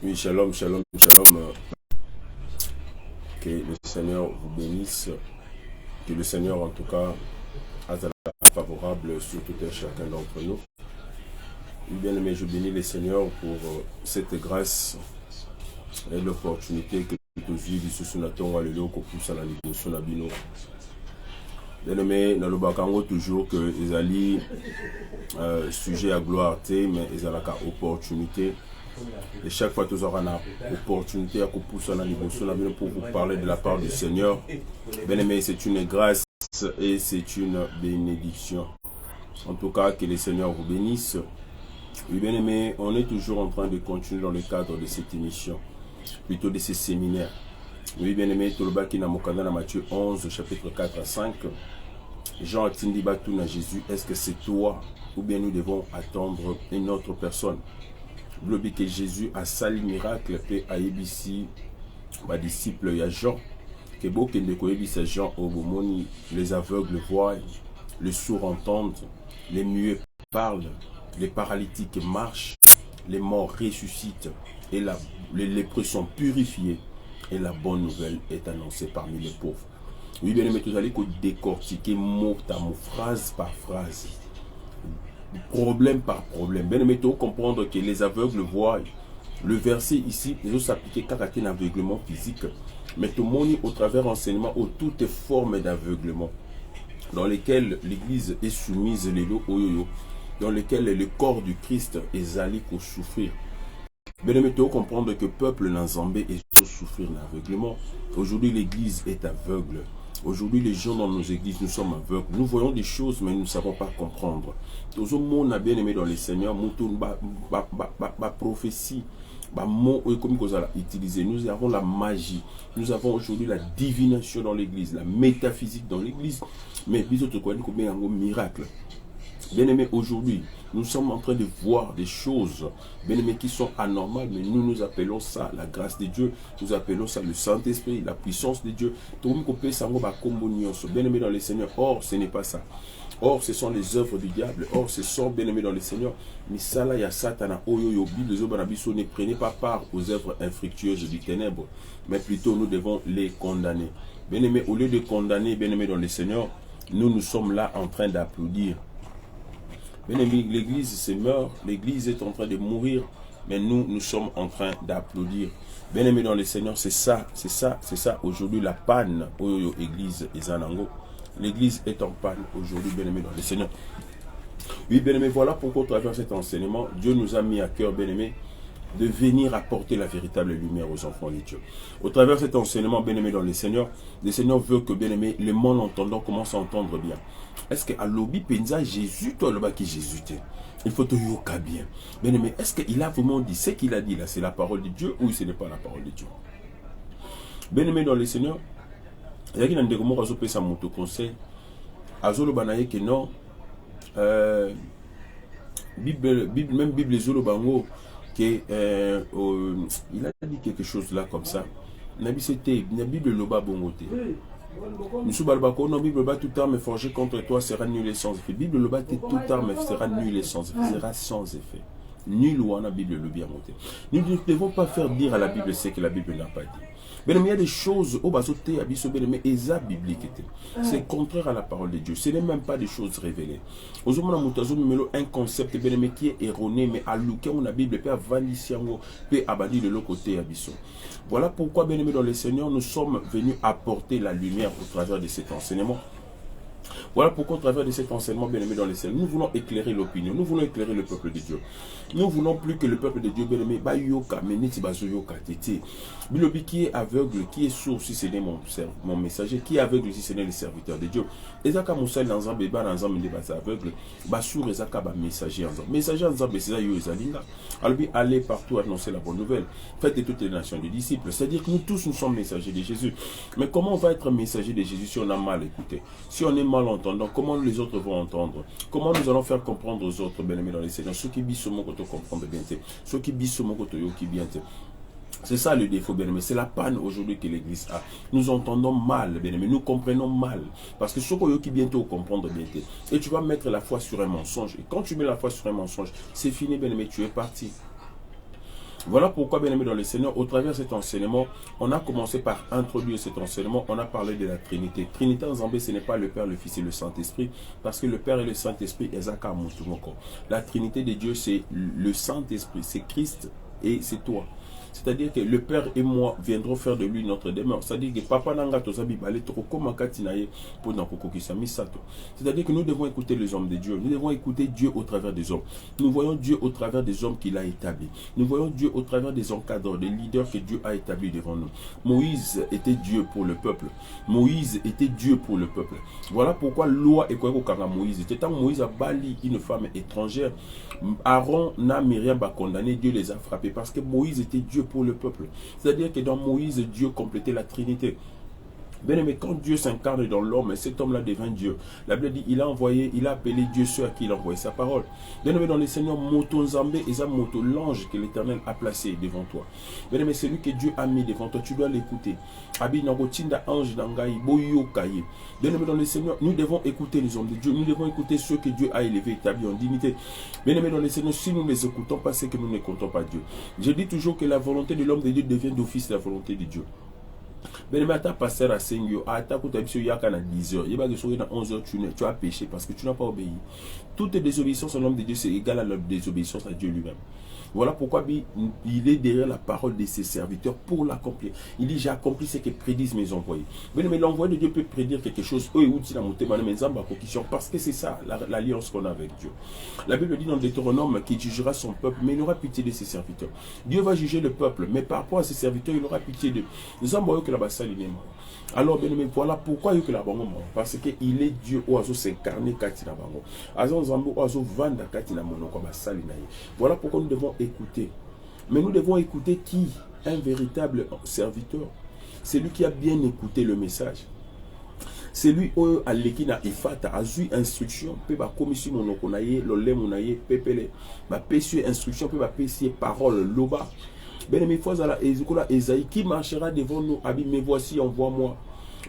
Oui, shalom, shalom, shalom. Que le Seigneur vous bénisse. Que le Seigneur, en tout cas, a la favorable sur tout et chacun d'entre nous. Bien aimé, je bénis le Seigneur pour cette grâce et l'opportunité que nous vivons sous la tombe, alléluia, qu'on pousse à la négociation de Bino. Bien aimé, dans le bakango toujours que les alliés sujet à gloire, mais ils ont la opportunité. Et chaque fois que nous aurons l'opportunité à pousser à la négociation pour vous parler de la part du Seigneur. Bien aimé, c'est une grâce et c'est une bénédiction. En tout cas, que le Seigneur vous bénisse. Oui, bien aimé, on est toujours en train de continuer dans le cadre de cette émission, plutôt de ces séminaires. Oui, bien aimé, tout le bas qui n'a pas dans Matthieu 11, chapitre 4 à 5. Jean Atindi Batoun à Jésus, est-ce que c'est toi ou bien nous devons attendre une autre personne? Le but que Jésus a sali miracle fait à Ebisi, ma disciple, il y a Jean. Que beaucoup de Ebisi Jean au Bomoni, les aveugles voient, les sourds entendent, les muets parlent, les paralytiques marchent, les morts ressuscitent et les lépreux sont purifiés et la bonne nouvelle est annoncée parmi les pauvres. Oui, bien aimé, vous allez décortiquer mot à mot, phrase par phrase, problème par problème. Bien aimé, comprendre que les aveugles voient. Le verset ici, il faut s'appliquer car à un aveuglement physique, mais tout le monde au travers enseignement ou toutes formes d'aveuglement dans lesquelles l'Église est soumise les lots dans lesquels le corps du Christ est allé pour souffrir. Bien aimé, comprendre que le peuple n'enzambé est pour souffrir l'aveuglement. Aujourd'hui, l'Église est aveugle. Aujourd'hui, les gens dans nos églises, nous sommes aveugles. Nous voyons des choses, mais nous ne savons pas comprendre. Tout le monde a bien aimé dans les Seigneurs, ma prophétie, mot comme nous allons utiliser. Nous avons la magie. Nous avons aujourd'hui la divination dans l'église, la métaphysique dans l'église. Mais bisous, tu connais combien un miracle. Bien aimé, aujourd'hui, nous sommes en train de voir des choses, bien aimé, qui sont anormales, mais nous appelons ça la grâce de Dieu, nous appelons ça le Saint-Esprit, la puissance de Dieu. Bien aimé dans les Seigneurs, or ce n'est pas ça. Or, ce sont les œuvres du diable. Or, ce sont bien aimés dans le Seigneur. Mais ça là, il y a Satan. Ne prenez pas part aux œuvres infructueuses du ténèbre, mais plutôt nous devons les condamner. Bien aimé, au lieu de condamner, bien aimé dans le Seigneur, nous sommes là en train d'applaudir. Bien aimé, l'église se meurt, l'église est en train de mourir, mais nous sommes en train d'applaudir. Bien aimé dans le Seigneur, c'est ça. Aujourd'hui, la panne, église et Zanango. L'église est en panne aujourd'hui, bien aimé dans le Seigneur. Oui, bien aimé, voilà pourquoi au travers de cet enseignement, Dieu nous a mis à cœur, bien aimé, de venir apporter la véritable lumière aux enfants de Dieu. Au travers de cet enseignement, bien aimé dans le Seigneur veut que, bien aimé, le monde entendant commence à entendre bien. Est-ce que à l'obi penza Jésus, toi le bas qui Jésus t'es? Il faut te yoka bien. Bien aimé, est-ce qu'il a vraiment dit ce qu'il a dit là, c'est la parole de Dieu ou ce n'est pas la parole de Dieu? Bien aimé dans le Seigneur, il y a qui n'a pas de sa moto conseil. Azolo banaye que non. Même Bible Zolo Bango, il a dit quelque chose là comme ça. Nabi c'était, la Bible Loba Bongote. Nous balbako, non Bible Loba toute arme forgée contre toi sera nulle et sans effet. Bible Loba toute arme sera nulle et sans effet. Sera sans effet. Nul ou en a Bible le bien monté. Nous ne devons pas faire dire à la Bible ce que la Bible n'a pas dit. Mais il y a des choses au basoté abisso mais eza biblique. C'est contraire à la parole de Dieu. Ce n'est même pas des choses révélées. Aujourd'hui, on a un concept qui est erroné, mais à l'ouké on a Bible peut avaniciango peut abadi de l'autre côté abisso. Voilà pourquoi, bien aimé dans le Seigneur, nous sommes venus apporter la lumière au travers de cet enseignement. Voilà pourquoi, au travers de cet enseignement, bien aimé dans les ciels, nous voulons éclairer l'opinion, nous voulons éclairer le peuple de Dieu. Nous voulons plus que le peuple de Dieu, bien aimé, Bilobi qui est aveugle, qui est sourd, si ce n'est mon messager, qui est aveugle, si ce n'est le serviteur de Dieu. Ezaka Moussa dans un bébé, dans un milieu aveugle, sourd, Ezaka messager en Zambé. Messager en Zambé, c'est ça, Yozalinga. Alors, allez partout annoncer la bonne nouvelle. Faites de toutes les nations de disciples. C'est-à-dire que nous tous, nous sommes messagers de Jésus. Mais comment on va être messager de Jésus si on a mal écouté? Si on est mal entendant, comment les autres vont entendre? Comment nous allons faire comprendre aux autres, bien aimés dans les Seigneurs? Ceux qui bisent mon côté comprendre bien, ceux qui bisent mon côté qui bien. C'est ça le défaut, bien aimé. C'est la panne aujourd'hui que l'Église a. Nous entendons mal, bien aimé. Nous comprenons mal. Parce que ce qui bientôt comprendre bien. Et tu vas mettre la foi sur un mensonge. Et quand tu mets la foi sur un mensonge, c'est fini, bien aimé. Tu es parti. Voilà pourquoi, bien aimé dans le Seigneur, au travers de cet enseignement, on a commencé par introduire cet enseignement, on a parlé de la Trinité. Trinité en Zambie, ce n'est pas le Père, le Fils et le Saint-Esprit, parce que le Père et le Saint-Esprit, la Trinité de Dieu, c'est le Saint-Esprit, c'est Christ et c'est toi. C'est-à-dire que le Père et moi viendrons faire de lui notre demeure. C'est-à-dire que Papa Nanga Tozabi Balé Trokoma Katinaye pour Nankokokisami Sato. C'est-à-dire que nous devons écouter les hommes de Dieu. Nous devons écouter Dieu au travers des hommes. Nous voyons Dieu au travers des hommes qu'il a établis. Nous voyons Dieu au travers des encadreurs, des leaders que Dieu a établis devant nous. Moïse était Dieu pour le peuple. Moïse était Dieu pour le peuple. Voilà pourquoi loi est quoi Moïse. C'était quand Moïse a bali une femme étrangère. Aaron n'a Myriam a condamné, Dieu les a frappés parce que Moïse était Dieu pour le peuple. C'est-à-dire que dans Moïse, Dieu complétait la Trinité. Bien aimé, quand Dieu s'incarne dans l'homme, cet homme-là devient Dieu. La Bible dit, il a envoyé, il a appelé Dieu ceux à qui il a envoyé sa parole. Bien aimé, dans les Seigneurs, Moto Nzambé et ça Moto, l'ange que l'Éternel a placé devant toi. Bien aimé, celui que Dieu a mis devant toi, tu dois l'écouter. Abi Nangotinda ange Nangaï, Boyo Kaye. Bien aimé, dans les Seigneurs, nous devons écouter les hommes de Dieu. Nous devons écouter ceux que Dieu a élevés, établis en dignité. Bien aimé, dans les Seigneurs, si nous ne les écoutons pas, c'est que nous ne comptons pas Dieu. Je dis toujours que la volonté de l'homme de Dieu devient d'office la volonté de Dieu. Mais ta pasteur à 5 heures, à ta côté, il y a 10 heures, il y a 11 heures, tu as péché parce que tu n'as pas obéi. Toute désobéissance en l'homme de Dieu, c'est égal à la désobéissance à Dieu lui-même. Voilà pourquoi il est derrière la parole de ses serviteurs pour l'accomplir. Il dit, j'ai accompli ce que prédisent mes envoyés. Mais l'envoyé de Dieu peut prédire quelque chose. Parce que c'est ça, l'alliance qu'on a avec Dieu. La Bible dit dans Deutéronome qu'il jugera son peuple, mais il aura pitié de ses serviteurs. Dieu va juger le peuple, mais par rapport à ses serviteurs, il aura pitié d'eux. Nous avons que la basse alors, bien aimé, voilà pourquoi il y a que la bango. Parce qu'il est Dieu, oiseau s'incarner Katina bango. Azon Zambo, oiseau vanda Katina monoko basali naïe. Voilà pourquoi nous devons écouter. Mais nous devons écouter qui? Un véritable serviteur. C'est lui qui a bien écouté le message. C'est lui qui a l'équina ifata, a eu instruction, peut ba commission monoko naïe, l'olé monaïe, pépele, ba pécieux instruction, peut ba pécieux parole, loba. Bien aimé, Esaïe qui marchera devant nous, mais voici, envoie-moi.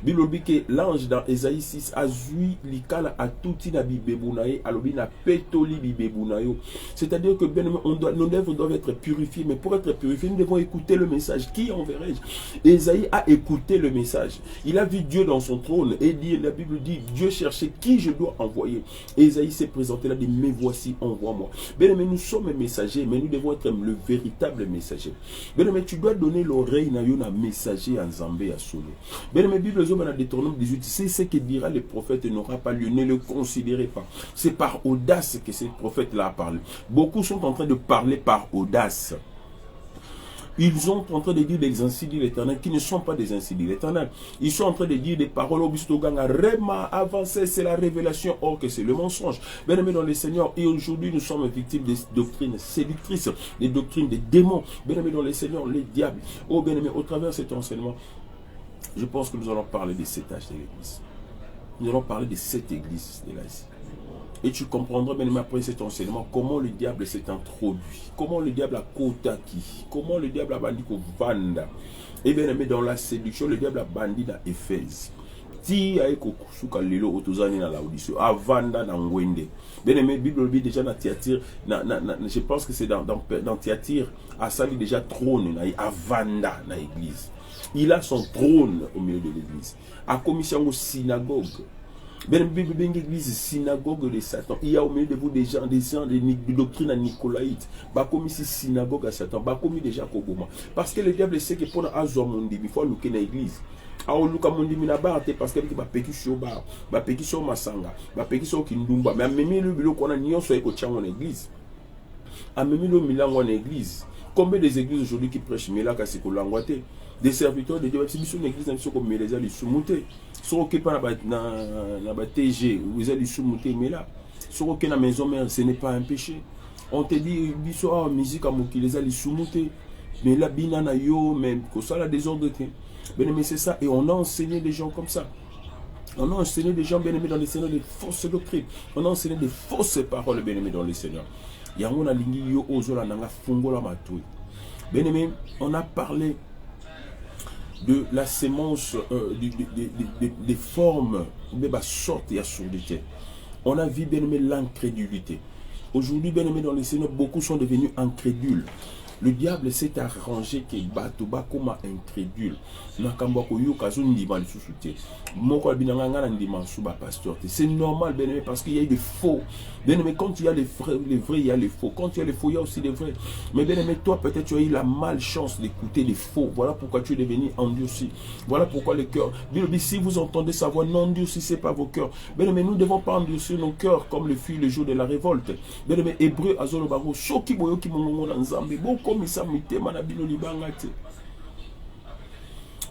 Bible dit que l'ange dans Esaïe 6 a zui likala a touti na bibebunaye alobi na petoli bibebunayo. C'est-à-dire que bien nos lèvres doivent être purifiées, mais pour être purifiées, nous devons écouter le message. Qui enverrai-je? Esaïe a écouté le message. Il a vu Dieu dans son trône et dit, la Bible dit, Dieu cherchait qui je dois envoyer. Esaïe s'est présenté là, dit, mais voici, envoie-moi. Bien aimé, nous sommes messagers, mais nous devons être le véritable messager. Bien aimé, tu dois donner l'oreille na yo na messager en Zambé à Solo. Bien aimé, Bible Deutéronome 18, c'est ce que dira le prophète n'aura pas lieu, ne le considérez pas. C'est par audace que ce prophète-là a parlé. Beaucoup sont en train de parler par audace. Ils sont en train de dire des ainsi dit l'Éternel qui ne sont pas des ainsi dit l'Éternel. Ils sont en train de dire des paroles au bistoganga. Rema avancé, c'est la révélation, or que c'est le mensonge. Bien aimé dans le Seigneur, et aujourd'hui nous sommes victimes des doctrines séductrices, des doctrines des démons. Bien aimé dans le Seigneur, les diables. Oh bien aimé, au travers de cet enseignement, je pense que nous allons parler de cet âge de l'église. Nous allons parler de cette église de l'Asie. Et tu comprendras même après cet enseignement comment le diable s'est introduit. Comment le diable a kotaki. Comment le diable a bandit au Vanda. Et bien aimé dans la séduction, le diable a bandit dans Éphèse. Ti aiko kusuka lelo otozani na l'audition. Avanda na ngwende. Bien aimé, Bible dit déjà dans Thyatire. Je pense que c'est dans Thyatire. Asali déjà trône na Avanda na église. Il a son trône au milieu de l'église. A commission au synagogue. Ben l'église synagogue de Satan. Il y a au milieu de vous des gens de doctrine à Nicolaïte. Bah comme ici synagogue à Satan. Bah comme déjà Koboma. Parce que le diable sait que pour avoir mon il faut nous connaître l'église. Alors Luka mondi mina barate parce que ba peki sur bar, ba peki sur masanga, ba peki sur kindumba. Mais même le bilo qu'on a nion soit ko tchang en église. A même le milan en église. Combien des églises aujourd'hui qui prêchent mais là kasi ko langwate. Des serviteurs de Dieu, c'est une église comme les gens sont montés. Sont occupés par la TG, vous allez sous-monter, mais là, sont occupés dans la maison mère, ce n'est pas un péché. On te dit, bisous, musique à qui les allez sous-monter. Mais là, binana yo, même, que ça, la désordre. Mais c'est ça, et on a enseigné des gens comme ça. On a enseigné des gens bien aimés dans les Seigneurs, des fausses doctrines. On a enseigné des fausses paroles bien aimés dans les Seigneurs. Yango a lingi yo ozola nanga fungola matui. Bien aimé, on a parlé de la sémence, des formes, de la sorte et la surdité. On a vu bien aimé l'incrédulité. Aujourd'hui, bien aimé dans les Seigneurs, beaucoup sont devenus incrédules. Le diable s'est arrangé que Batoba comme incrédule. Nakambako yo kazo ndima le sous-souté. Moko binanga na ndima sous pasteur. C'est normal, bien aimé, parce qu'il y a des faux. Bien aimé, quand il y a les vrais, il y a les faux. Quand il y a les faux, il y a aussi les vrais. Mais bien aimé, toi, peut-être tu as eu la malchance d'écouter les faux. Voilà pourquoi tu es devenu endurci. Voilà pourquoi le cœur. Bien aimé, si vous entendez sa voix, n'endurcissez pas vos cœurs. Bien aimé, nous ne devons pas endurcir nos cœurs comme le fut le jour de la révolte. Bien aimé, Hébreu, Azolo Baro, Soki Boyo qui m'ont ensemble. Bon, comme ça, Manabino Libangate.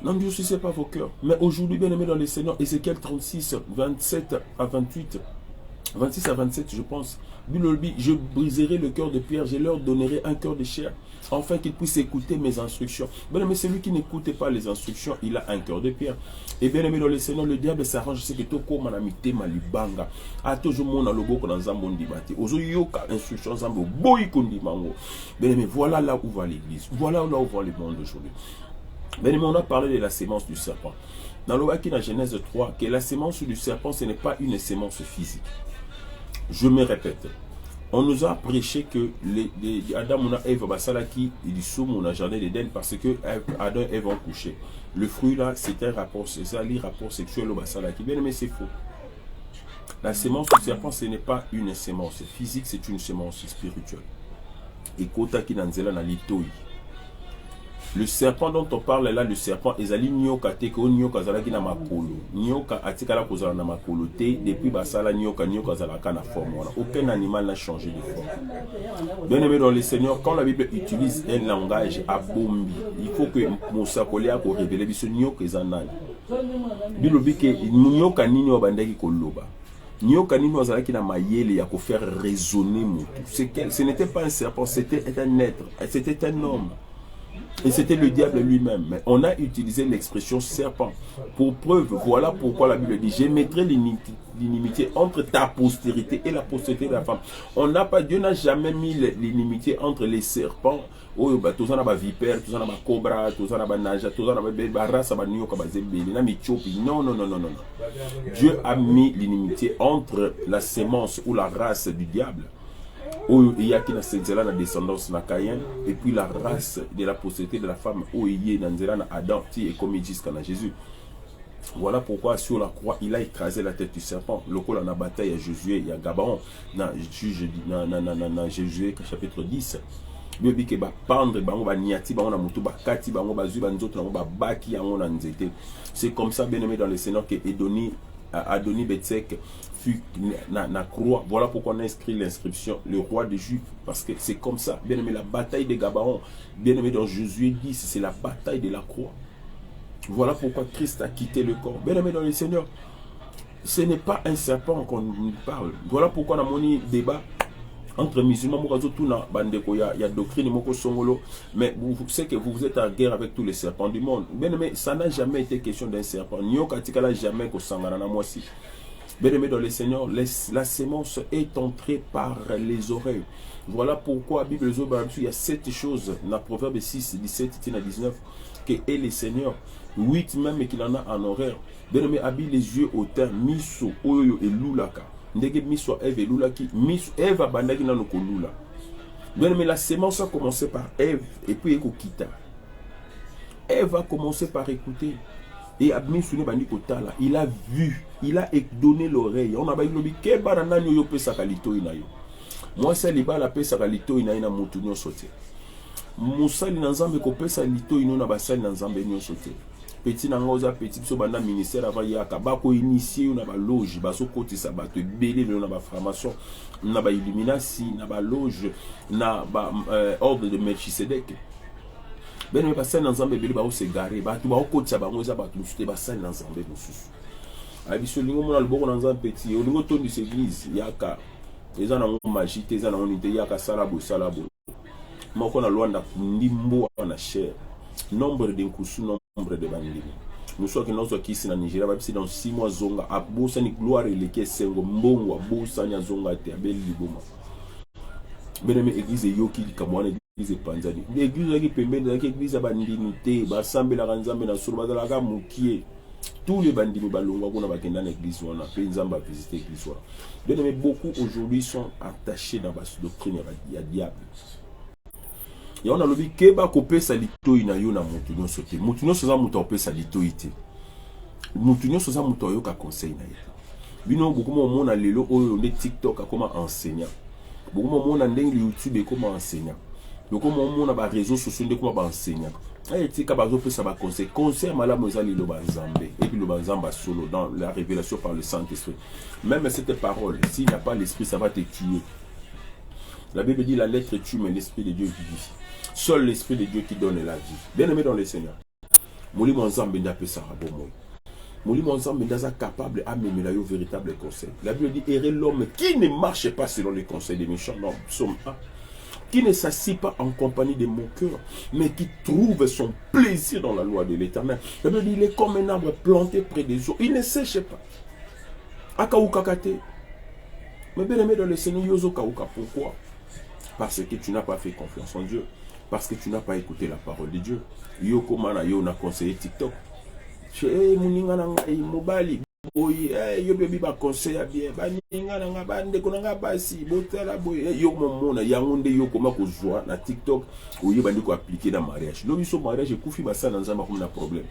N'endurcissez pas vos cœurs. Mais aujourd'hui, bien aimé dans les Seigneurs, Ézéchiel 36, 27 à 28, 26 à 27, je pense. Bilolbi, je briserai le cœur de pierre, je leur donnerai un cœur de chair, afin qu'ils puissent écouter mes instructions. Bien aimé, celui qui n'écoutait pas les instructions, il a un cœur de pierre. Et bien aimé dans les Seigneurs, le diable s'arrange, c'est que toko manamite malibanga. A toujours mon aloboko dans Zambondi bati. Ozo yoka instruction Zambo boy kondi mango. Bien aimé, voilà là où va l'église. Voilà là où va le monde aujourd'hui. Bien aimé, on a parlé de la sémence du serpent. Dans le Waki, dans Genèse 3, que la sémence du serpent, ce n'est pas une sémence physique. Je me répète. On nous a prêché que Adam et Ève basalaki ils sont dans le jardin d'Éden parce que Adam et Ève ont couché. Le fruit là, c'était un rapport, c'est ça, les rapports sexuels au basalaki. Bien aimé, c'est faux. La sémence du serpent, ce n'est pas une sémence physique, c'est une sémence spirituelle. Et kota ki nanzela na litoi. Le serpent dont on parle là, le serpent, ezali nyoka te ko nyoka zalaki na makolo. Nyoka atikala kozala na makolo te depuis basala nyoka zalaka na forme. Aucun animal n'a changé de forme. Bien aimé dans le Seigneur, quand la Bible utilise un langage à bombi, il faut que mosakoli a ko révéler biso nyoka ezanani. Bilobi ke nyoka nini obandaki koloba. Nyoka nini ozalaki na mayele ya ko faire résonner moto. Ce n'était pas un serpent, c'était un être, c'était un homme. Et c'était le diable lui-même. Mais on a utilisé l'expression serpent. Pour preuve, voilà pourquoi la Bible dit, je mettrai l'inimitié entre ta postérité et la postérité de la femme. On n'a pas, Dieu n'a jamais mis l'inimitié entre les serpents. Oh, bah, tout ça n'a pas vipère, tout ça n'a pas cobra, tout ça n'a pas naja, tout ça n'a pas race, ça n'a pas nyoka, bah, zébé, n'a mis chopi. Non, non, non, non, non. Dieu a mis l'inimitié entre la sémence ou la race du diable. Il y a qui n'a la descendance de Caïn et puis la race de la postérité de la femme où il y a Adam qui est comme jusqu'à Jésus. Voilà pourquoi sur la croix il a écrasé la tête du serpent. Le coup dans la bataille à Josué, il y a Gabaon dans Josué chapitre 10. Dieu dit que pendre ba niati ba na mutu ba kati ba ba zu ba nzoto na ba baki yango na nzete. C'est comme ça bien aimé dans le Seigneur que Adoni Betsek fut na croix. Voilà pourquoi on a inscrit l'inscription le roi des Juifs, parce que c'est comme ça. Bien aimé, la bataille de Gabaon, bien aimé dans Josué 10, c'est la bataille de la croix. Voilà pourquoi Christ a quitté le corps. Bien aimé dans le Seigneur, ce n'est pas un serpent qu'on parle. Voilà pourquoi on a mon débat entre musulmans, il y a doctrine, mais vous savez que vous êtes en guerre avec tous les serpents du monde. Bien aimé, ça n'a jamais été question d'un serpent. Nyokatika jamais qu'au sangana moi aussi. Bien aimé dans le Seigneur, la sémence est entrée par les oreilles. Voilà pourquoi la Bible il y a 7 choses dans Proverbe 6, 17 à 19 que est le Seigneur. 8 même qu'il en a en horaire. Bien aimé, habille les yeux au terre, miso, oyo et loulaka. Ndege miso Ève et loulaki, miso Ève a bandaki na no kolula. Bien aimé, la sémence a commencé par Ève et puis Ekokita. Ève a commencé par écouter. Et il a vu, il a donné l'oreille. On a dit que banana yo pe sakalito inayo. Moi c'est liba la pe sakalito inayo na mutu nyo sote. Musali na nzambe ko pe salito ino na basali na nzambe nyo sote. Petit na ngoza petit so banda ministère avant yaka ba ko initier na ba loge ba so koti sa ba te belé na ba formation na ba illuminati na ba loge na ba ordre de Melchisedec. Ben mais passer dans Zambé beli ba o se garer ba tu ba o kotsa ba ngoza ba tu te ba sali dans Zambé mosusu abiso lingo mona liboko dans Zambé petit o lingo tondi cette église yaka eza na magie te eza na unité yaka salabo moko na Luanda ndimbo na cher nombre de nkusu nombre de bandimi nous sommes que nous sommes ici na Nigeria ba dans 6 mois zonga abosa ni gloire le ke sengo mbongo abosa nya zonga te abeli liboma beneme église yoki kamwana église panzani l'église qui permet de l'église bandinité ba sambela kanzambe na solo bazala ka mukie tous les bandimi balongwa kuna bakenda na église wana pe nzamba visiter église wana beneme beaucoup aujourd'hui sont attachés dans la doctrine ya diable. Et on a le keba kopé sa litoi na yo na mutunyo sote. Mutunyo soza muto opé sa litoi te. Mutunyo soza muto yo ka conseil na yo. Bino beaucoup mon na lelo oyo nde TikTok comme enseignant. Beaucoup mon na ndenge YouTube comme enseignant. Beaucoup mon na ba réseaux sociaux nde comme enseignant. Et tika bazo pe sa ba conseil. Conseil malamu za lelo ba nzambe. Et puis le banzamba solo dans la révélation par le Saint-Esprit. Même cette parole, s'il n'y a pas l'esprit, ça va te tuer. La Bible dit la lettre tue, mais l'esprit de Dieu vivifie. Seul l'esprit de Dieu qui donne la vie. Bien aimé dans le Seigneur. Mouli Monzambe n'a pas ça bon moi. Mouli Monzambe n'a capable à mener la véritable conseil. La Bible dit errer l'homme qui ne marche pas selon les conseils des méchants. Non, psaume 1. Qui ne s'assit pas en compagnie des moqueurs, mais qui trouve son plaisir dans la loi de l'Éternel. La Bible dit il est comme un arbre planté près des eaux. Il ne sèche pas. Akaoukakate. Mais bien aimé dans le Seigneur, Yozo Kaouka, pourquoi? Parce que tu n'as pas fait confiance en Dieu. Parce que tu n'as pas écouté la parole de Dieu. Yoko mana yo na conseillé TikTok. Che muninga na ngai mobali. Boy yo bebi ba conseil bien. Ba ninga na nga bande ko nga basi botala boy yo momona yangonde yo koma ko joie na TikTok oyo bandi ko appliquer dans mariage. Lo biso mariage kufi basa na nzamba comme na problème.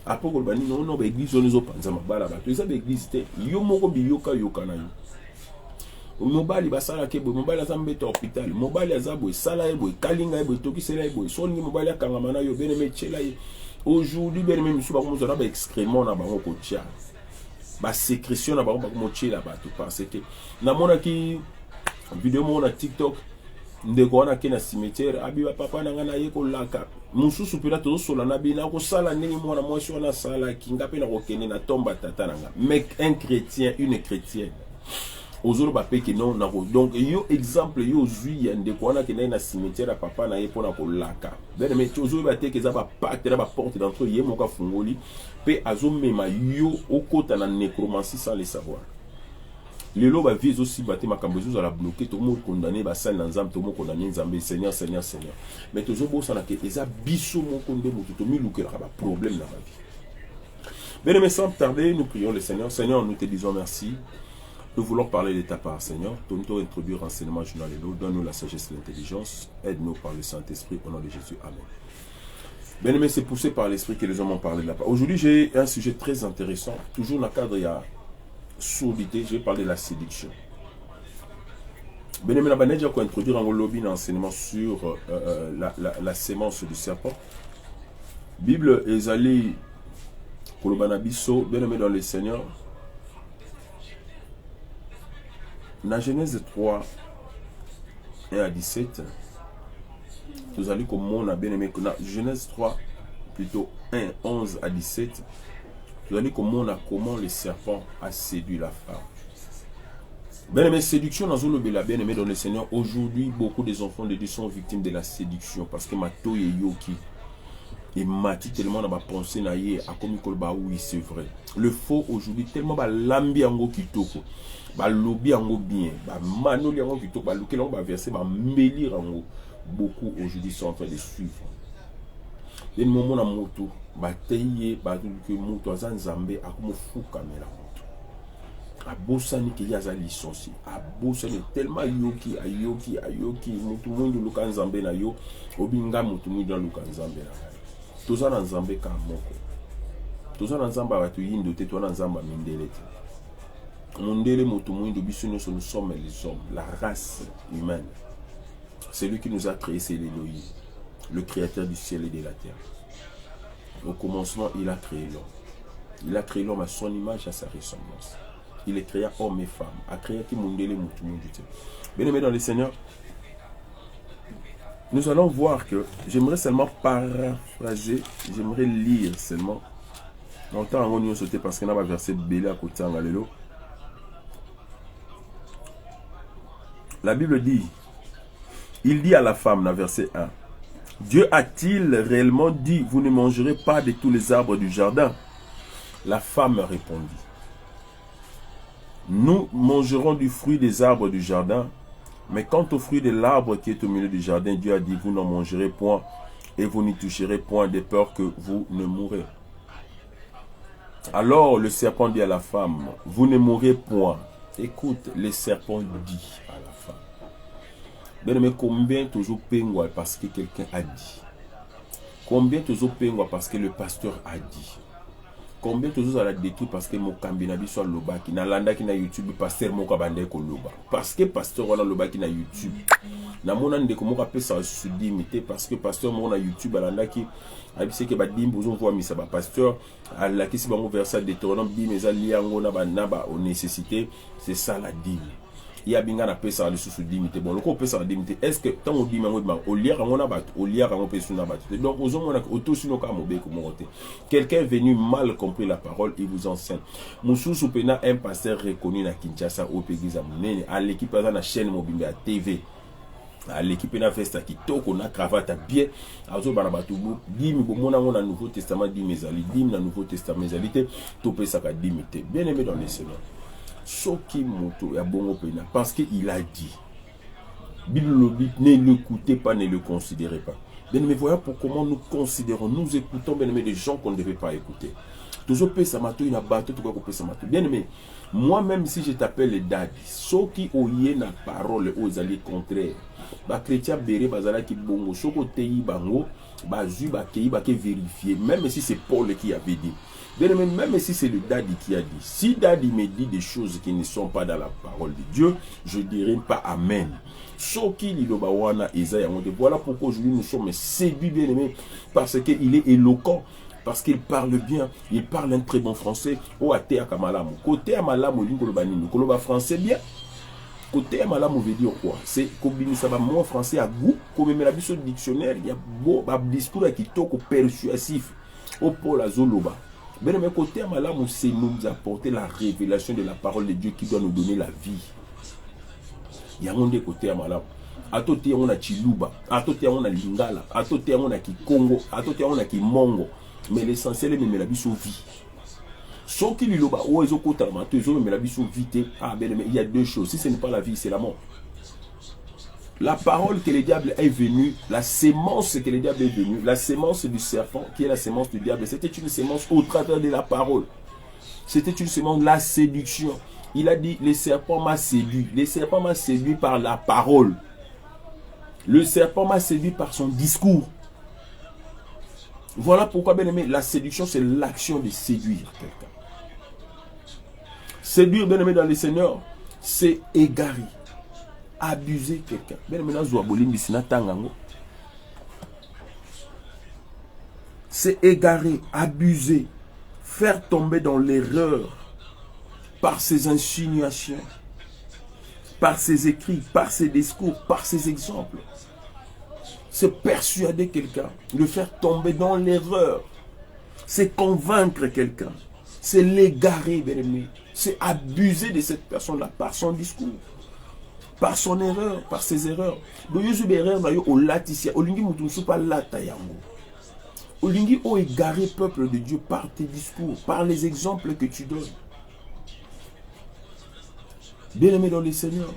Après ko bandi non ba église on zo panza mabala ba. To eza ba église te yo moko bi yoka na yo. Mobali basala ke boy mobali azambeta hôpital mobali azabo sala ebo kalinga ebo tokisela ebo soni mobali akangama na yo bene mechela ye aujourd'hui bene même sur ba komzo na ba excrément na bango ko tia ba sécrétion na bango ba ko chela bato parce que na mona ki vidéo mona TikTok ndeko wana ke na cimetière abi ba papa na ngana ye ko laka mususu pila to sola na bina ko sala ndenge mwana mwasi wana sala kinga pe na ko kene na tomba tata nanga mec un chrétien une chrétienne Ozolo bapé que non nako donc yo exemple yo zui yande ko na kena na cimetière papa na ye pona ko laka ben mais ozolo baté que ça va pacte na ba porte d'entrée ye moka fungoli pe azo mema yo okota na nécromancie sans le savoir lelo ba vie aussi baté makambo zo la bloquer tout monde condamné ba sal na nzambe tout monde condamné nzambe Seigneur mais tozo bo sana que eza biso moko nde moto to mi lukela ba problème na ba vie. Ben mais sans tarder nous prions le Seigneur. Seigneur, nous te disons merci. Nous voulons parler de ta part, Seigneur. Donne-nous introduire renseignement journal et l'eau. Donne-nous la sagesse et l'intelligence. Aide-nous par le Saint-Esprit. Au nom de Jésus. Amen. Bien-aimé, c'est poussé par l'Esprit que les hommes ont parlé de la part. Aujourd'hui, j'ai un sujet très intéressant. Toujours dans le cadre, il y a sourdité. Je vais parler de la séduction. Bien-aimé, la banette, j'ai introduire un lobby d'enseignement sur la sémence du serpent. Bible, Ezali, Kolobanabiso, bien-aimé dans le Seigneur. Dans Genèse 3, 1 à 17, nous allons comme on a bien aimé que dans Genèse 3, plutôt 1, 11 à 17, nous allons comme on a comment le serpent a séduit la femme. Bien aimé, séduction dans le bien aimé dans le Seigneur. Aujourd'hui, beaucoup des enfants de Dieu sont victimes de la séduction parce que Mato et Yoki. Et Mati tellement dans ma pensée naïe à comme oui c'est vrai. Le faux aujourd'hui tellement ba lambi ango kitoko. Ba lobby ango bien, ba manoli ango kitoko, ba luke lango ba verser, ba mbeli ango. Beaucoup aujourd'hui sont en train de suivre. Les moments na moto, ba teye, ba que moto azan zambe akomo fou caméra moto. A bosani ki yaza licencié. A bosani tellement yoki, ayoki, moto mundo luka nzambe na yo, obinga moto mundo luka nzambe na yo. Toza na nzambe ka moko. Toza na nzamba batu yindo te to na nzamba mindele te. Mondele moto muindo biso nyonso nous sommes les hommes, la race humaine. C'est lui qui nous a créé, c'est l'Élohim, le créateur du ciel et de la terre. Au commencement, il a créé l'homme. Il a créé l'homme à son image, à sa ressemblance. Il est créé homme et femme. A créé qui mondele moto muindo te. Bien aimé dans le Seigneur. Nous allons voir que j'aimerais seulement paraphraser, j'aimerais lire seulement. Longtemps, on y a sauté parce qu'on a un verset belé à côté en Allélo. La Bible dit, il dit à la femme, dans verset 1, Dieu a-t-il réellement dit, vous ne mangerez pas de tous les arbres du jardin? La femme répondit, nous mangerons du fruit des arbres du jardin. Mais quant au fruit de l'arbre qui est au milieu du jardin, Dieu a dit, vous n'en mangerez point et vous n'y toucherez point de peur que vous ne mourrez. Alors le serpent dit à la femme, vous ne mourrez point. Écoute, le serpent dit à la femme. Bien aimé, combien toujours pingwa parce que quelqu'un a dit? Combien toujours pingwa parce que le pasteur a dit? Combien toujours à la détruit parce que mon cambinabi soit loba qui n'a landa qui n'a YouTube pasteur mon kabande ko loba parce que pasteur wala loba qui n'a YouTube na mona ndeko mo ka pesa su dimité parce que pasteur mon na YouTube alanda qui a dit que ba dim besoin voir misa ba pasteur ala qui si bango verset Deutéronome bi mais ali yango na ba au nécessité, c'est ça la dîme. Il y a bien un pesa le sous limité bon le ko pesa limité est-ce que tant on dit mango au lier on a bat au lier on peut sur bat donc aux hommes on a auto sur nos camobé comme quelqu'un est venu mal compris la parole, il vous enseigne Moussou pena un pasteur reconnu na Kinshasa au Péguisa Mounene à l'équipe à la chaîne mobile à TV à l'équipe na festa qui toko na cravate bien azo banabatu dimi bomona on a Nouveau Testament dit mes ali dim na Nouveau Testament mes alité to pesa ka limité bien aimé dans les Seigneur. Soki moto ya bongo pena parce qu'il a dit. Bible ne l'écoutez pas, ne le considérez pas. Bien aimé, voilà pour comment nous considérons, nous écoutons bien aimé des gens qu'on ne devait pas écouter. Toujours pesamato, il a battu tout quoi pesamato. Bien aimé, moi-même si je t'appelle les daddy, soki oye na parole aux alliés contraires, ba chrétien béré bazala ki bongo, soko teyi bango, ba zu ba kei ba ke vérifier, même si c'est Paul qui avait dit. Bien aimé, même si c'est le daddy qui a dit, si daddy me dit des choses qui ne sont pas dans la parole de Dieu, je dirai pas amen. Soki liloba wana Isaïe, voilà pourquoi aujourd'hui nous sommes séduits bien aimés, parce qu'il est éloquent, parce qu'il parle bien, il parle un très bon français. O ate akamalamu. Côté amalamu lingoloba nini, koloba français bien. Côté amalamu veut dire quoi? C'est combiner ça va mon français à goût, comme même la biso dictionnaire, il y a beau discours qui toko persuasif au pôle azoloba. Ben mais côté amalamu c'est nous apporter la révélation de la parole de Dieu qui doit nous donner la vie. Il y a un côté amalamu. Atote on a Chiluba, atote on a Lingala, atote on a Kikongo, atote on a Kimongo. Mais l'essentiel est de la vie sur vie. Sauf qu'il y a il y a deux choses. Si ce n'est pas la vie, c'est la mort. La parole que le diable est venu, la sémence que le diable est venu, la sémence du serpent, qui est la sémence du diable, c'était une sémence au travers de la parole. C'était une sémence de la séduction. Il a dit, le serpent m'a séduit. Le serpent m'a séduit par la parole. Le serpent m'a séduit par son discours. Voilà pourquoi, bien aimé, la séduction, c'est l'action de séduire quelqu'un. Séduire, bien aimé, dans le Seigneur, c'est égarer, abuser quelqu'un. Bien aimé, c'est égarer, abuser, faire tomber dans l'erreur par ses insinuations, par ses écrits, par ses discours, par ses exemples. C'est persuader quelqu'un, le faire tomber dans l'erreur. C'est convaincre quelqu'un. C'est l'égarer, bien aimé. C'est abuser de cette personne-là par son discours, par son erreur, par ses erreurs. Olingi o égaré peuple de Dieu par tes discours, par les exemples que tu donnes. Bien aimé dans le Seigneur.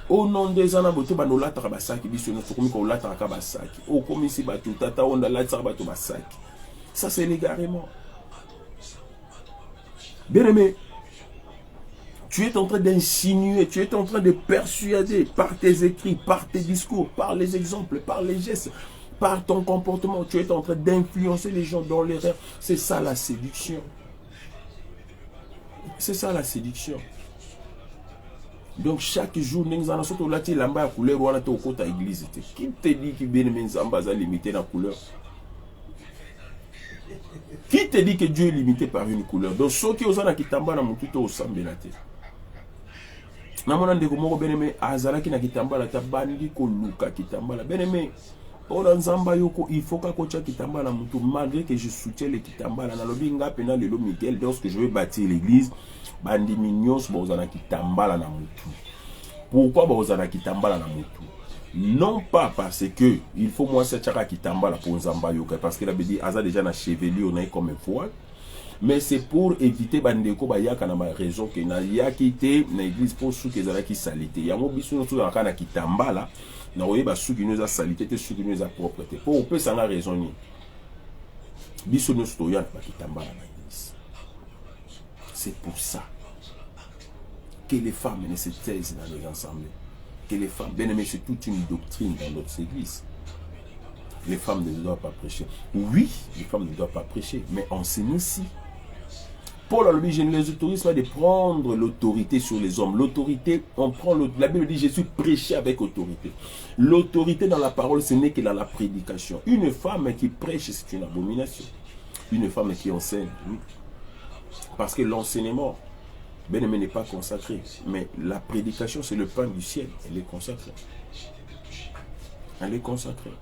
Au nom des anaboto banola tarabasaki bisono sokomi ko lata kabasaki o komisi batu tata onda la tarabatu basaki. Ça c'est l'égarement. Bien aimé, tu es en train d'insinuer, tu es en train de persuader par tes écrits, par tes discours, par les exemples, par les gestes, par ton comportement, tu es en train d'influencer les gens dans l'erreur. C'est ça la séduction. C'est ça la séduction. Donc chaque jour, nous avons la couleur ou la église. Qui te dit que bien aimé Nzamba a limité la couleur? Qui te dit que Dieu est limité par une couleur? Donc ceux qui osent qui tamba na mututo osambe la terre. Na mona ndeko moko bien aimé azala ki na kitambala ta bandi ko luka kitambala. Bien aimé, ola Nzamba yoko il faut ka kocha kitambala mutu malgré que je soutiens les kitambala na lobi ngape na lelo Miguel lorsque je vais bâtir l'église. Bandi mignons bozana kitambala na mutu. Pourquoi bozana kitambala na mutu? Non pas parce que il faut moi cette chaka kitambala pour Nzamba yoka parce que la dit aza déjà na chevelure na comme un voile, mais c'est pour éviter bandeko bayaka na ma raison que na yakité na église pour ceux qui zala ki salité. Yango biso no na kana kitambala na oyeba ceux qui nous a salité te ceux qui nous a propreté. Pour on peut ça na raison ni. Biso no stoya na kitambala na église. C'est pour ça que les femmes ne se taisent dans les assemblées. que les femmes, bien aimé, c'est toute une doctrine dans notre église. Les femmes ne doivent pas prêcher. Oui, les femmes ne doivent pas prêcher, mais enseigner aussi. Paul a dit, je ne les autorise pas de prendre l'autorité sur les hommes. L'autorité, on prend la Bible dit, Jésus prêchait avec autorité. L'autorité dans la parole, ce n'est que dans la prédication. Une femme qui prêche, c'est une abomination. Une femme qui enseigne, oui. Parce que l'enseignement, bien aimé, n'est pas consacré. Mais la prédication, c'est le pain du ciel. Elle est consacrée. Elle est consacrée.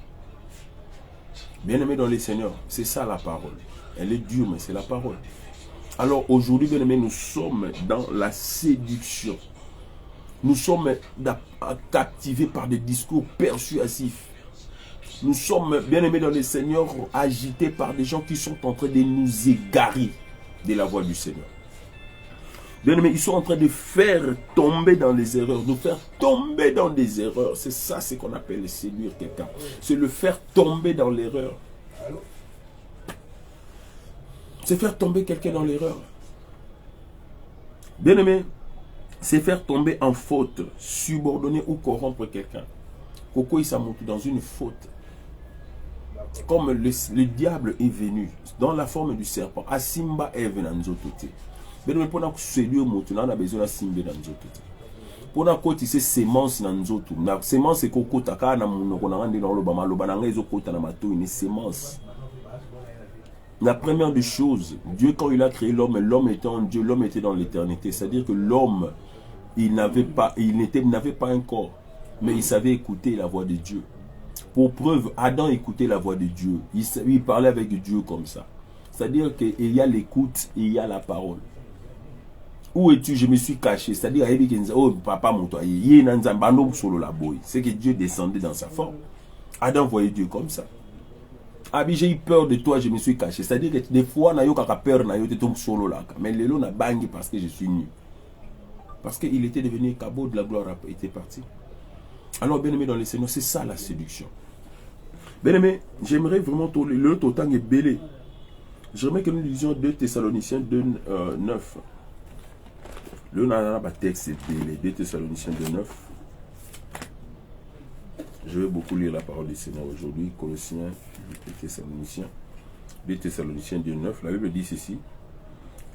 Bien aimé dans les seigneurs, c'est ça la parole. Elle est dure, mais c'est la parole. Alors aujourd'hui, bien aimé, nous sommes dans la séduction. Nous sommes captivés par des discours persuasifs. Nous sommes, bien aimés dans les seigneurs, agités par des gens qui sont en train de nous égarer de la voie du Seigneur. Bien aimés, ils sont en train de faire tomber dans les erreurs, nous faire tomber dans des erreurs. C'est ça ce qu'on appelle séduire quelqu'un. C'est le faire tomber dans l'erreur. C'est faire tomber quelqu'un dans l'erreur. Bien aimé, c'est faire tomber en faute, subordonner ou corrompre quelqu'un. Koko il monte dans une faute. Comme le diable est venu dans la forme du serpent, Asimba Eve Nanzotote. Bien aimé, pour nous séduire, on a besoin de Simba Nanzotote. Pour nous côté c'est sémence Nanzoto. La sémence c'est Koko Taka na munoko na ngandi na lobama lobana ngezo kota na mato une sémence. La première des choses, Dieu quand il a créé l'homme, l'homme était en Dieu, l'homme était dans l'éternité. C'est-à-dire que l'homme, il n'avait pas un corps, mais il savait écouter la voix de Dieu. Pour preuve, Adam écoutait la voix de Dieu. Il parlait avec Dieu comme ça. C'est-à-dire qu'il y a l'écoute et il y a la parole. Où es-tu? Je me suis caché. C'est-à-dire, oh papa, mon toit, c'est que Dieu descendait dans sa forme. Adam voyait Dieu comme ça. Abi, j'ai eu peur de toi, je me suis caché. C'est-à-dire que des fois, on a eu peur, on a eu solo là. Mais le lot n'a bangé parce que je suis nu. Parce qu'il était devenu cabot de la gloire, était parti. Alors, bien aimé dans les Seigneurs, c'est ça la séduction. Bien aimé, j'aimerais vraiment le temps est belé. J'aimerais que nous lisions 2 Thessaloniciens 2, 9. Le texte est belé. 2 Thessaloniciens 2, 9. Je vais beaucoup lire la parole du Seigneur aujourd'hui. Colossiens, 2 Thessaloniciens 2, 9. La Bible dit ceci.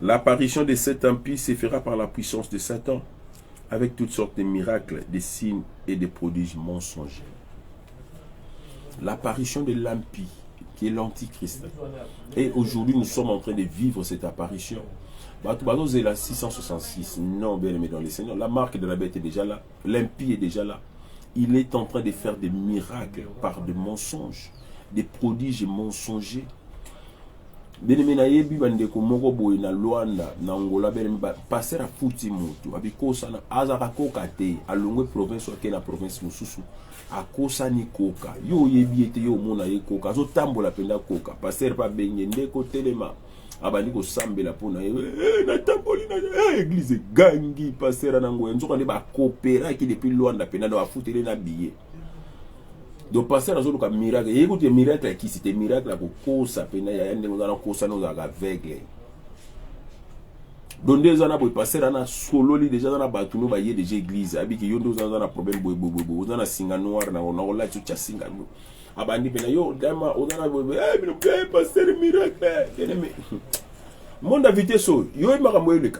L'apparition de cet impie se fera par la puissance de Satan, avec toutes sortes de miracles, des signes et des prodiges mensongers. L'apparition de l'impie, qui est l'antichrist. Et aujourd'hui, nous sommes en train de vivre cette apparition. C'est la 666. Non, bien aimé dans les Seigneurs. La marque de la bête est déjà là. L'impie est déjà là. Il est en train de faire des miracles par des mensonges, des prodiges mensongers. Bien-aimé na yebi bandeko moko boye na Luanda na Angola bien-aimé passer à futi moto abikosa na azaka koka te alongwe province oke na province mususu akosa ni koka yo yebi ete yo mona ye koka azo tambola penda koka passer pa benye ndeko telema abandi ko sambela pona na tamboli na église gangi passer na ngoya nzoka ne ba coopérer ki depuis Luanda penda do afutele na billet. Donc passer dans un miracle, et écoutez miracle qui c'était miracle pour kosa pena ya ndenge ngana kosa no za aveugle. Donc des ana boy passer na solo li déjà dans la batuno ba yé déjà église abiki yo ndo za na problème boy boy za na singa noir na la tu cha singa no. Abandi pena yo dama ozana boy mais passer miracle. Monde a vite so yo makambo le cas.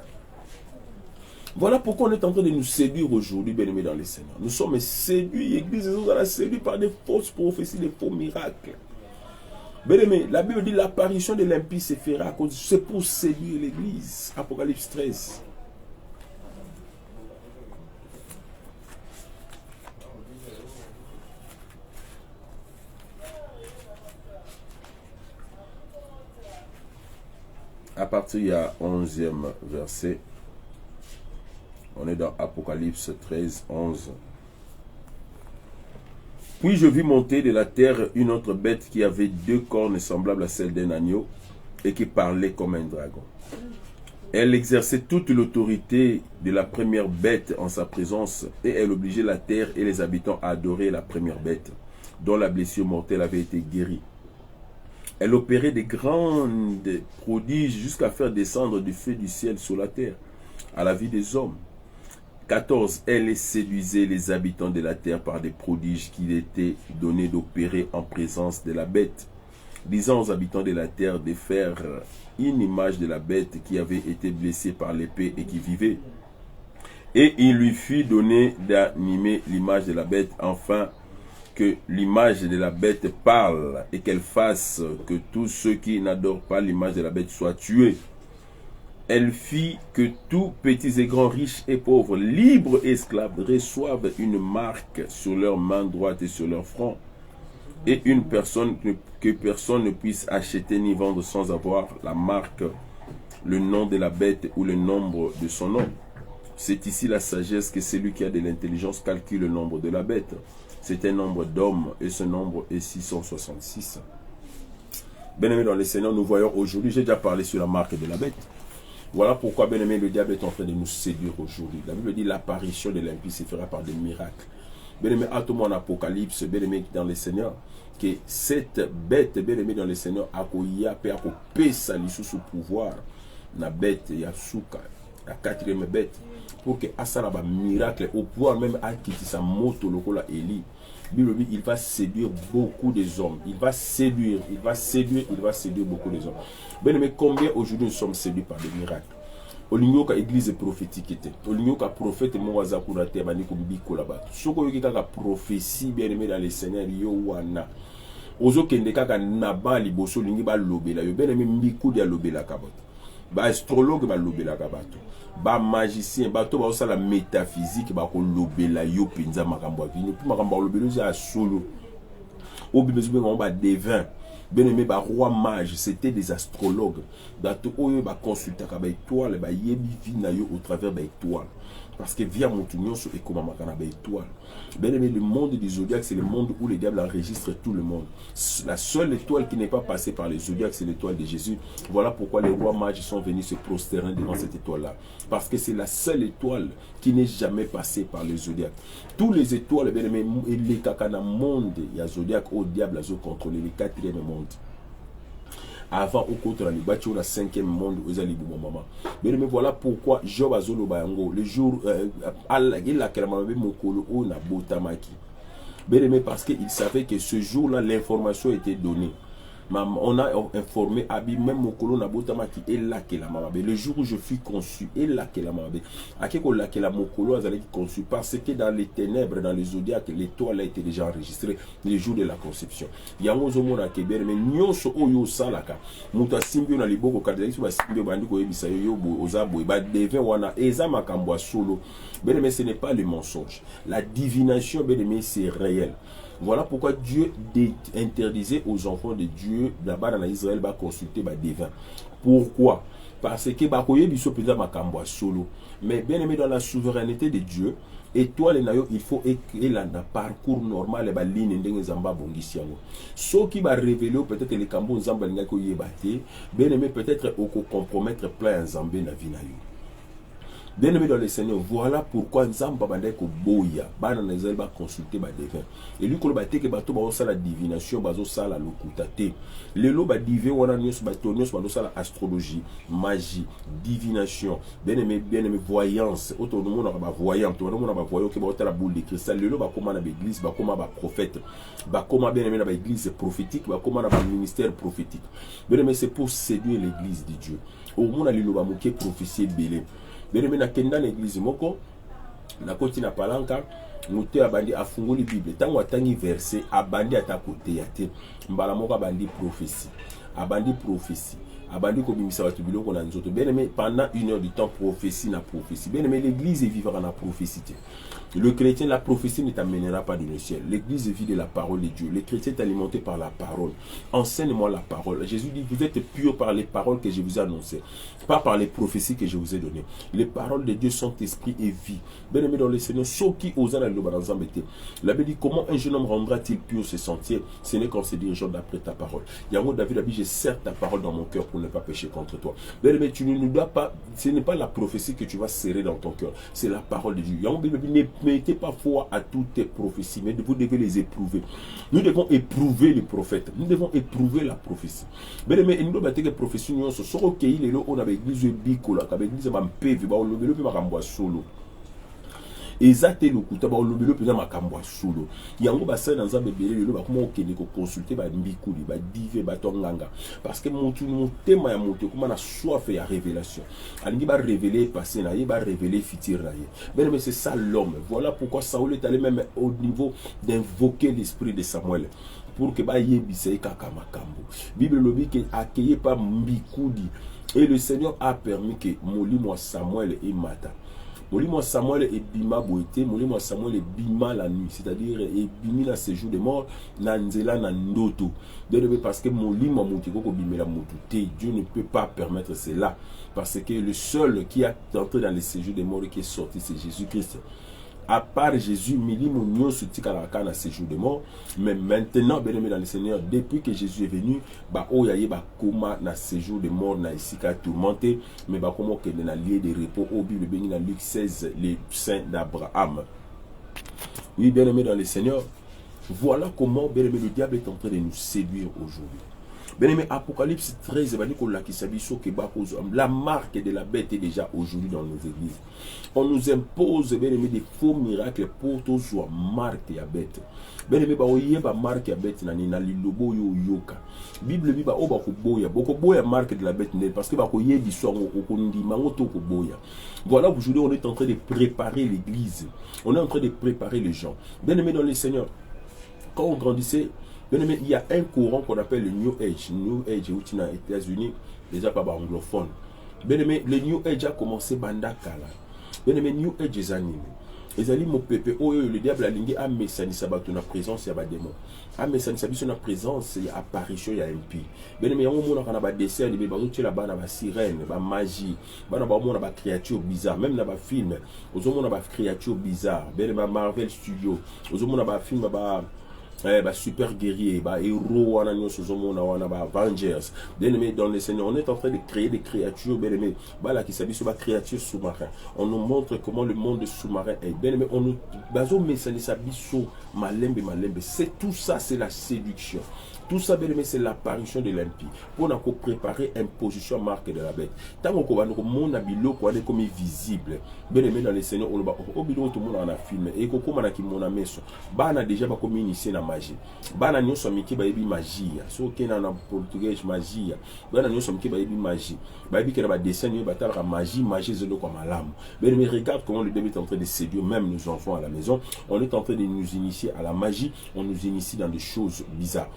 Voilà pourquoi on est en train de nous séduire aujourd'hui, bien aimés dans les Seigneurs. Nous sommes séduits, l'Église nous a séduits par des fausses prophéties, des faux miracles. Bien aimés, la Bible dit l'apparition de l'impie se fera à cause, c'est pour séduire l'Église. Apocalypse 13. À partir du 11e verset. On est dans Apocalypse 13, 11. Puis je vis monter de la terre une autre bête qui avait 2 cornes semblables à celles d'un agneau et qui parlait comme un dragon. Elle exerçait toute l'autorité de la première bête en sa présence et elle obligeait la terre et les habitants à adorer la première bête dont la blessure mortelle avait été guérie. Elle opérait des grandes prodiges jusqu'à faire descendre du feu du ciel sur la terre à la vie des hommes. 14. Elle séduisait les habitants de la terre par des prodiges qu'il était donné d'opérer en présence de la bête, disant aux habitants de la terre de faire une image de la bête qui avait été blessée par l'épée et qui vivait. Et il lui fut donné d'animer l'image de la bête, afin que l'image de la bête parle et qu'elle fasse que tous ceux qui n'adorent pas l'image de la bête soient tués. Elle fit que tous petits et grands, riches et pauvres, libres et esclaves, reçoivent une marque sur leur main droite et sur leur front, et une personne que personne ne puisse acheter ni vendre sans avoir la marque, le nom de la bête ou le nombre de son nom. C'est ici la sagesse que celui qui a de l'intelligence calcule le nombre de la bête. C'est un nombre d'hommes et ce nombre est 666. Bien-aimés dans le Seigneur, nous voyons aujourd'hui, j'ai déjà parlé sur la marque de la bête. Voilà pourquoi, bien-aimé, le diable est en train de nous séduire aujourd'hui. La Bible dit l'apparition de l'impie se fera par des miracles. Bien-aimé, à tout mon Apocalypse, bien-aimé dans le Seigneur, que cette bête, bien-aimé dans le Seigneur, a pesa sous pouvoir. La bête, Yasuka, la quatrième bête, pour que Asala ba miracle, au pouvoir même à quitter sa moto, lokola Eli. Il va séduire beaucoup des hommes. Il va séduire beaucoup des hommes. Bien aimé, combien aujourd'hui nous sommes séduits par des miracles? Olingo ka église prophétique était. Olingo ka prophète mowaza kurate bani ko biko là-bas. Soko yoki ka prophétie bien aimé dans le Seigneur yo wana. Ozo kende ka naba liboso lingi ba lobela yo bien aimé mbiko dia lobela kabot. Ba astrologue ba lobela kabato. Ba magicien bato ba osala métaphysique ba ko lobela yo penza makambo avini pour makambo lobelo za solo obi bezu ben ba devin bien aimé ba roi mage, c'était des astrologues bato oyo ba consulta ka ba étoile ba yebi vina yo au travers ba étoile parce que via Montunyoso et comment makana ba étoile. Bien aimé, le monde du zodiaque, c'est le monde où le diable enregistre tout le monde. La seule étoile qui n'est pas passée par le zodiaque, c'est l'étoile de Jésus. Voilà pourquoi les rois mages sont venus se prosterner devant cette étoile-là. Parce que c'est la seule étoile qui n'est jamais passée par le zodiaque. Tous les étoiles, bien aimé, les kakana monde, il y a zodiaque au diable, à contrôler les quatrième monde. Avant au contre la libati au cinquième monde aux alibou maman. Mais voilà pourquoi Job azolo bayango le jour Allah il a clairement mokolo o na botamaki. Mais parce qu'il savait que ce jour-là l'information était donnée. On a informé Abi même mokolo na botamaki et là que la maman. Le jour où je fus conçu et là que la maman. Akeko là que la mokolo azali conçu parce que dans les ténèbres dans les zodiaques l'étoile a été déjà enregistrée le jour de la conception. Yango zomona ke bien mais nyonso oyo salaka. Muta simbio na liboko kadali so ba simbio bandi ko yebisa yo ozabo ba devin wana eza makambo solo. Bien mais ce n'est pas le mensonge. La divination bien mais c'est réel. Voilà pourquoi Dieu interdisait aux enfants de Dieu là-bas dans Israël de consulter les devins. Pourquoi? Parce que solo. Mais bien aimé dans la souveraineté de Dieu, étoile il faut écrire un parcours normal et ligne ndenge zamba bongisiango. Ce qui va révéler peut-être les cambo zamba linga ko yebate, bien aimé peut-être au compromettre plein zambé na vie na yo. Bien aimé dans le Seigneur, voilà pourquoi Nzamba bandé ko boya, bana na Israël ba consulter ba devin. Et lui ko ba teke bato ba osala divination, ba osala lokutate. Lelo ba divin wana nyos ba tonyos ba osala astrologie, magie, divination. Bien aimé voyance. Auto monde na ba voyant, to monde na ba voyant ke ba otala boule de cristal. Lelo ba koma na église, ba koma ba prophète. Ba koma bien aimé na ba église prophétique, ba koma na ba ministère prophétique. Bien aimé c'est pour séduire l'église de Dieu. Au monde a lelo ba moké prophétie belé. Bien aimé na kenda na église moko na koti na palanka muté abandi afungoli bible tango atangi verset abandi atakote yate mbala moko abandi prophétie abandi ko bimisa watu biloko na nzoto. Bien aimé pendant 1 heure du temps prophétie na prophétie. Bien aimé l'église vivra na prophétie. Le chrétien, la prophétie ne t'amènera pas dans le ciel. L'église vit de la parole de Dieu. Le chrétien est alimenté par la parole. Enseigne-moi la parole. Jésus dit, vous êtes purs par les paroles que je vous ai annoncées, pas par les prophéties que je vous ai données. Les paroles de Dieu sont esprit et vie. Bien aimé dans le Seigneur, ceux qui osent aller dans l'embêter. La Bible dit, comment un jeune homme rendra-t-il pur ses sentiers? Ce n'est qu'en se dirigeant d'après ta parole. Yango David a dit, je serre ta parole dans mon cœur pour ne pas pécher contre toi. Bien aimé, tu ne dois pas, ce n'est pas la prophétie que tu vas serrer dans ton cœur, c'est la parole de Dieu. Yango Bible dit, mettez pas foi à toutes tes prophéties, mais vous devez les éprouver. Nous devons éprouver les prophètes. Nous devons éprouver la prophétie. Mais nous devons battre les prophéties. Nous devons on a l'église bikola, l'église solo. ezate lokuta ba olobelo pena makambo solo yango basa dans un bébé le ba comment okende ko consulter ba mbikuli ba dive ba tonganga parce que mon tema ya moto comme na soif ya révélation alingi ba révéler passé na ye ba révéler futur na ye mais c'est ça l'homme. Voilà pourquoi Saül est allé même au niveau d'invoquer l'esprit de Samuel pour que ba yebise kaka makambo. Bible lobi que accueilli par mbikuli et le Seigneur a permis que molimo Samuel et mata molimo Samuel et bima boité, molimo Samuel et bima la nuit, c'est-à-dire et bimi la séjour de mort, nanzela nandoto. Parce que molimo motiko ko bimela motuté, Dieu ne peut pas permettre cela parce que le seul qui a entré dans le séjour de mort et qui est sorti c'est Jésus-Christ. À part Jésus, milimo nyon se tika la kana séjour de mort, mais maintenant bien aimé dans le Seigneur, depuis que Jésus est venu, ba oyaye ba koma na séjour de mort na isika tourmenté, mais ba comment que na lieu de repos au Bible béni dans Luc 16 les saints d'Abraham. Oui, bien aimé dans le Seigneur, voilà comment bien aimé le diable est en train de nous séduire aujourd'hui. Bien aimé, Apocalypse 13, la marque de la bête est déjà aujourd'hui dans nos églises. On nous impose bien aimé des faux miracles pour tous soit marque ya bête. Bien aimé, ba marque ya bête na lilobo yo yoka. Bible biba o ba ko boya, boko boya marque de la bête parce que ba ko yebi so ko ndima ngoto ko boya. Voilà, aujourd'hui on est en train de préparer l'église. On est en train de préparer les gens. Bien aimé dans le Seigneur, quand on grandissait, il y a un courant qu'on appelle le New Age. New Age, aux États-Unis, déjà pas anglophone. Bien aimé, le New Age a commencé bandakala. Bien aimé, New Age est animé. Les amis, mon pépé, oh, le diable a ligné à Messani Sabato, na présence, il y a des démons. À Messani Sabato, na présence, il y a apparition, il y a un pi. Bien aimé, on a un dessin, il y a une sirène, une magie, il y a une créature bizarre, même dans un film, il y a une créature bizarre. Bien aimé, Marvel Studio, il y a un film, super guerrier, héros, Avengers. Bien aimé, dans le Seigneur, on est en train de créer des créatures, bien aimé, qui s'habillent sur créatures sous-marins. On nous montre comment le monde sous-marin est. Bien aimé, on nous c'est tout ça, c'est la séduction. Tout ça, bien aimé, c'est l'apparition de l'impie. Pour nous préparer une position marque de la bête. Tant qu'on va nous montrer comme visible. Bien aimé, dans le Seigneur, on va au bureau tout le monde en a filmé. Et qu'on a qui mon ami, on a déjà comme initié la magie. Bana nyo so miki ba yebi magie. So kena na portugais magie. Bana nyo so miki ba yebi magie. Ba yebi que ba dessin yo ba tala magie zelo kwa malamu. Mais regarde comment le diable est en train de séduire même nos enfants à la maison. On est en train de nous initier à la magie, on nous initie dans des choses bizarres.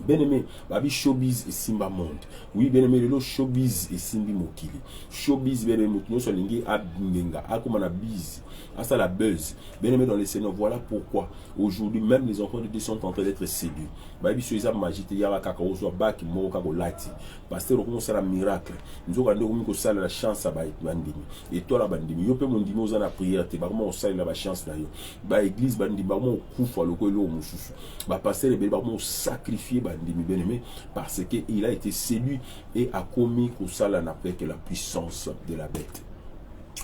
Bien aimé, babi showbiz et simba monde. Oui, bien aimé, le showbiz et simbi mokili. Showbiz, bien aimé, nous sommes lingués à binga, à comme on a bise, à ça la buzz. Bien aimé dans les Seigneurs, voilà pourquoi aujourd'hui même les enfants de Dieu sont en train d'être séduits. Babi soisa magie, te yara kaka ozo baki mo kako lati. Pasteur on ça la miracle. Nous avons dit que ça la chance à bandimi. Et toi la bandimi, yo pe mon dimi oza na prière, te ba comment on ça la chance na yo. Ba église bandimi, ba comment kufa loko lo mususu. Ba pasteur le ba comment sacrifier bien-aimé parce qu'il a été séduit et a commis que ça n'appelle que la puissance de la bête.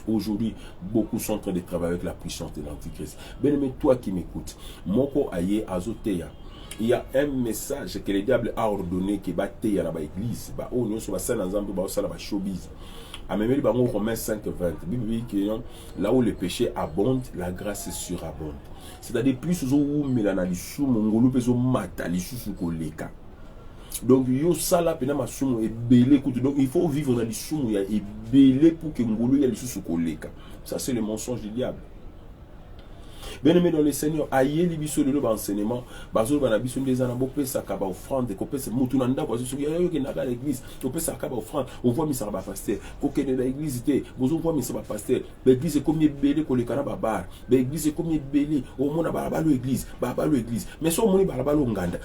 Aujourd'hui, beaucoup sont en train de travailler avec la puissance de l'Antichrist. Bien-aimé, toi qui m'écoutes, Moko Aye Azoteya, il y a un message que le diable a ordonné que Bateya dans l'église, oh nous sommes dans un showbiz. À même Romains 5:20, Bible dit que là où le péché abonde, la grâce surabonde. C'est-à-dire plus vous milana lissu mongolo peso mata lissu koleka. Donc yo sala pena masumu et belé donc il faut vivre dans lissu ya et belé pour que ngolo ya lissu koleka. Ça c'est le mensonge du diable. Bien aimé dans le Seigneur, aïe les bisous de l'enseignement, bazol banabiso des anabopé ça kaba offrande, kopé c'est mutunanda quoi, ce qui est à l'église, kopé ça kaba offrande, on voit misa ba pasteur, koké de l'église té, vous voit misa ba pasteur, l'église est comme belé ko le kana babar, l'église est comme belé, au mona babalo église, mais so moni babalo nganda,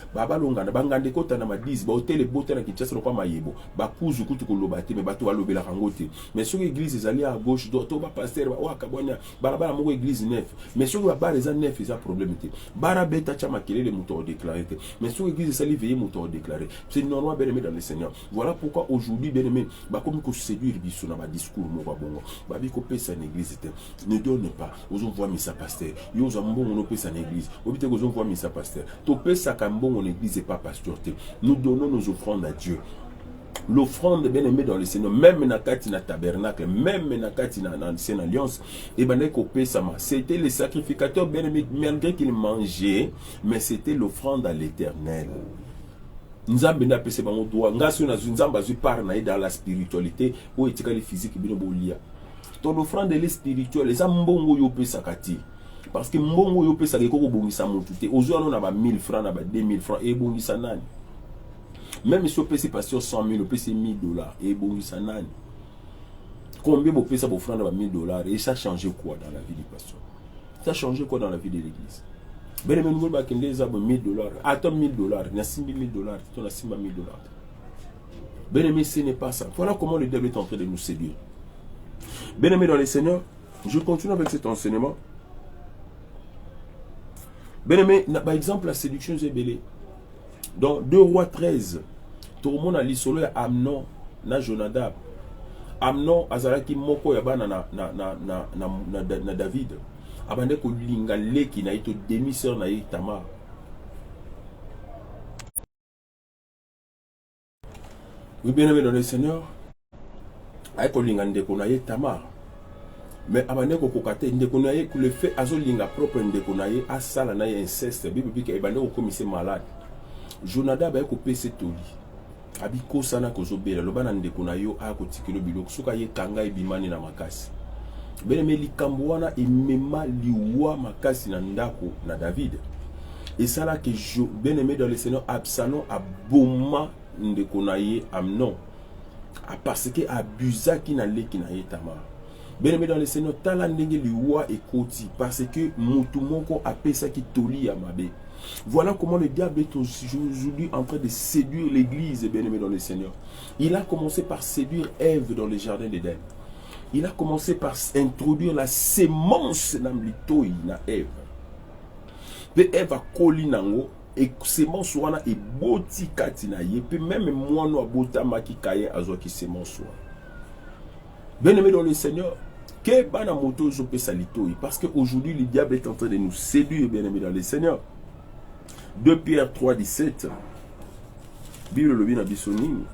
bangande kota na madise, ba hôtel et boté na kitchasa kwa mayebo, ba kuzu kutu ko lobate mais bato balobela kangote, mais sur l'église ils allaient à gauche, to ba pasteur ba wa kabanya, balabala mo église neuf, mais sur les années faisaient problème. Barabeta chama les moutons déclarés. Mais sur l'église, ça les veillait moutons déclarés. C'est normal, bien aimé dans le Seigneur. Voilà pourquoi aujourd'hui, bien aimé, comme que séduire bisou dans ma discours, mon babongo, babi ko pesa en église, ne donne pas. Aux on voit misa pasteur. Yo za mbongo no pesa en église. Obité aux on voit misa pasteur. To pesa kambongo en église et pas pasteur. Nous donnons nos offrandes à Dieu. l'offrande bien aimé dans le Seigneur, même na kati na tabernacle, même na kati na ancienne alliance, et ben c'était les sacrificateurs bien aimés, malgré qu'ils mangeaient, mais c'était l'offrande à l'Éternel. Nzambe na pese bango droit, ngaso na nzamba zu par na dans la spiritualité ou etikali physique bino bolia. Ton offrande elle est spirituelle, les mbongo yo pesa kati. Parce que mbongo yo pesa ke ko bongisa mutu te. Aujourd'hui on a ba 1000 francs, na ba 2000 francs et bongisa nani. Même si on pèse pasteur 100 000, on pèse 1000 dollars et bongisa nani. Combien vous pèse pour offrande à 1000 dollars et ça a changé quoi dans la vie du pasteur? Ça a changé quoi dans la vie de l'église? Ben mais nous avons 1000 dollars. Attends 1000 dollars, il y a 6000 dollars, tu as 6000 dollars. Ben mais ce n'est pas ça. Voilà comment le diable est en train de nous séduire. Ben aimé dans les seigneurs, je continue avec cet enseignement. Ben aimé, par exemple la séduction Zébélé. Dans 2 Rois 13, tout le monde a lu solo Amnon na Jonadab. Amnon azalaki moko ya bana na David. Abande ko linga leki na ito demi-sœur na Tamar. Oui, bien aimé dans le Seigneur, aiko linga ndeko na Tamar. Mais abande ko kokate ndeko na le fait azo linga propre ndeko na asala na inceste. Bible dit que abande ko commisé malade. Jonadab aiko pese toli. Abi kosana kozobela lobana ndeko na yo akotikelo biloko soka ye kanga ebimani na makasi. Beneme likambo wana emema liwa makasi na ndako na David. Et ça là que bien-aimé dans le Seigneur, Absalom a boma ndeko na ye Amnon. Parce que abusaki na leki na ye Tamar. Bien-aimé dans le Seigneur, tala ndenge liwa ekoti parce que mutu moko apesa ki toli ya mabe. Voilà comment le diable est aujourd'hui en train de séduire l'église, bien-aimé dans le Seigneur. Il a commencé par séduire Ève dans le jardin d'Éden. Il a commencé par introduire la sémence dans l'itoï na Ève. Et Ève a collé nango et sémence wana et boti katina ye puis même moi no abota maki kaye azoki sémence wana. Bien-aimé dans le Seigneur, que bana moto zo pesa l'itoï parce que aujourd'hui le diable est en train de nous séduire, bien-aimé dans le Seigneur. 2 Pierre 3, 17. Bible le bin abisoni.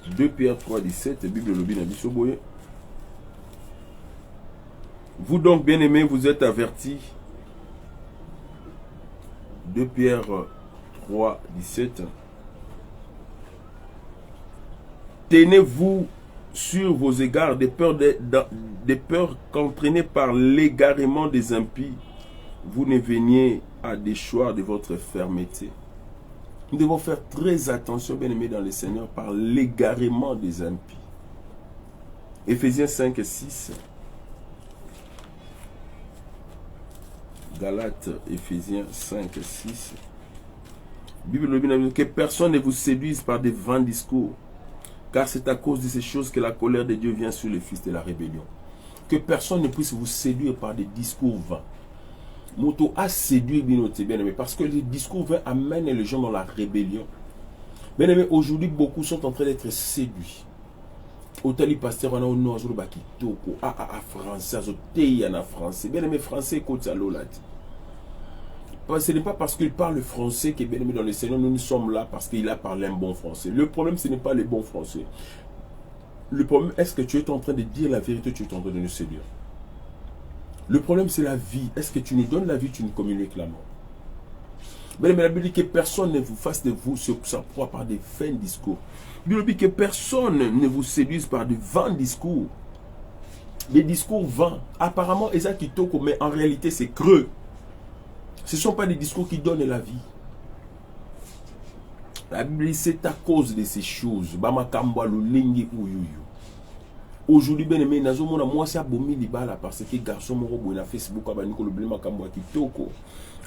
« 2 Pierre 3, 17, Bible le bin abisoboye. Vous donc, bien-aimés, vous êtes avertis. 2 Pierre 3, 17. Tenez-vous sur vos égards des peurs qu'entraînées par l'égarement des impies, vous ne veniez à déchoir de votre fermeté. Nous devons faire très attention, bien-aimés dans le Seigneur, par l'égarement des impies. Éphésiens 5 et 6. Galates, Éphésiens 5 et 6. Bible dit que personne ne vous séduise par des vains discours, car c'est à cause de ces choses que la colère de Dieu vient sur les fils de la rébellion. Que personne ne puisse vous séduire par des discours vains. Moto a séduit bien-aimé, parce que les discours vains amènent les gens dans la rébellion. Bien-aimé, aujourd'hui, beaucoup sont en train d'être séduits. Otali pasteur, on a un nom, français, français. Bien-aimé, français, côté à l'olati. Ce n'est pas parce qu'il parle français que bien aimé dans le Seigneur, nous sommes là parce qu'il a parlé un bon français. Le problème, ce n'est pas le bon français. Le problème, est-ce que tu es en train de dire la vérité, tu es en train de nous séduire? Le problème, c'est la vie. Est-ce que tu nous donnes la vie, tu nous communiques la mort? Mais la Bible dit que personne ne vous fasse de vous sa proie par des vains discours. La Bible dit que personne ne vous séduise par de vains discours. Des discours vains. Apparemment, c'est ça qui toque, mais en réalité, c'est creux. Ce ne sont pas des discours qui donnent la vie. La Bible dit c'est à cause de ces choses. Aujourd'hui, bien aimé, moi c'est abomi libala parce que garçon mon na Facebook abani ko le blema kamwa kitoko.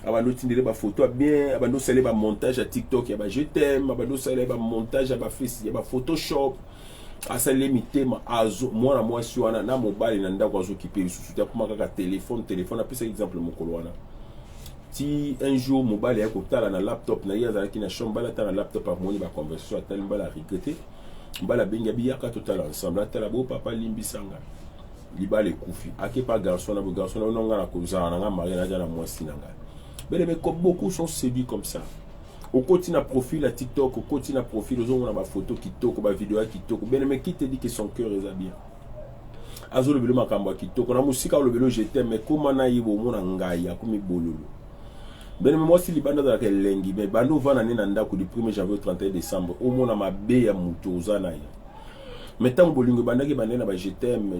Abano tindele ba photo bien, abano sale ba montage à TikTok, yaba je t'aime, abano sale ba montage à ba face, yaba Photoshop. Asale mitema azo moi na moi si wana na mobile na ndako azo kipe sous ta kuma kaka téléphone après ça exemple mon kolwana. Si un jour mobile ya ko tala na laptop na ya zalaki na chambre la tala laptop a moni ba conversation tel mbala regretter. Mbala benga biyaka total ensemble atala bo papa limbisanga libale kufi ake pa garçon na garçon na nga na kozana nga mari na jana mwasi nanga Mais comme beaucoup sont séduits comme ça. Au côté na profil à TikTok, au côté na profil, aux on a ma photo qui toque, ma vidéo qui toque. Mais qui te dit que son cœur est bien? Azo le belo makamba qui toque. On a musika le belo je t'aime, mais comment na yibo mona ngaya, comme bololo. Ben moi si libanda dans laquelle lengi, mais bando va nana nanda ko du 1er janvier au 31 décembre. Au mona ma be ya mutoza na ya. Mais tant bolingo bandaki bandena ba je t'aime,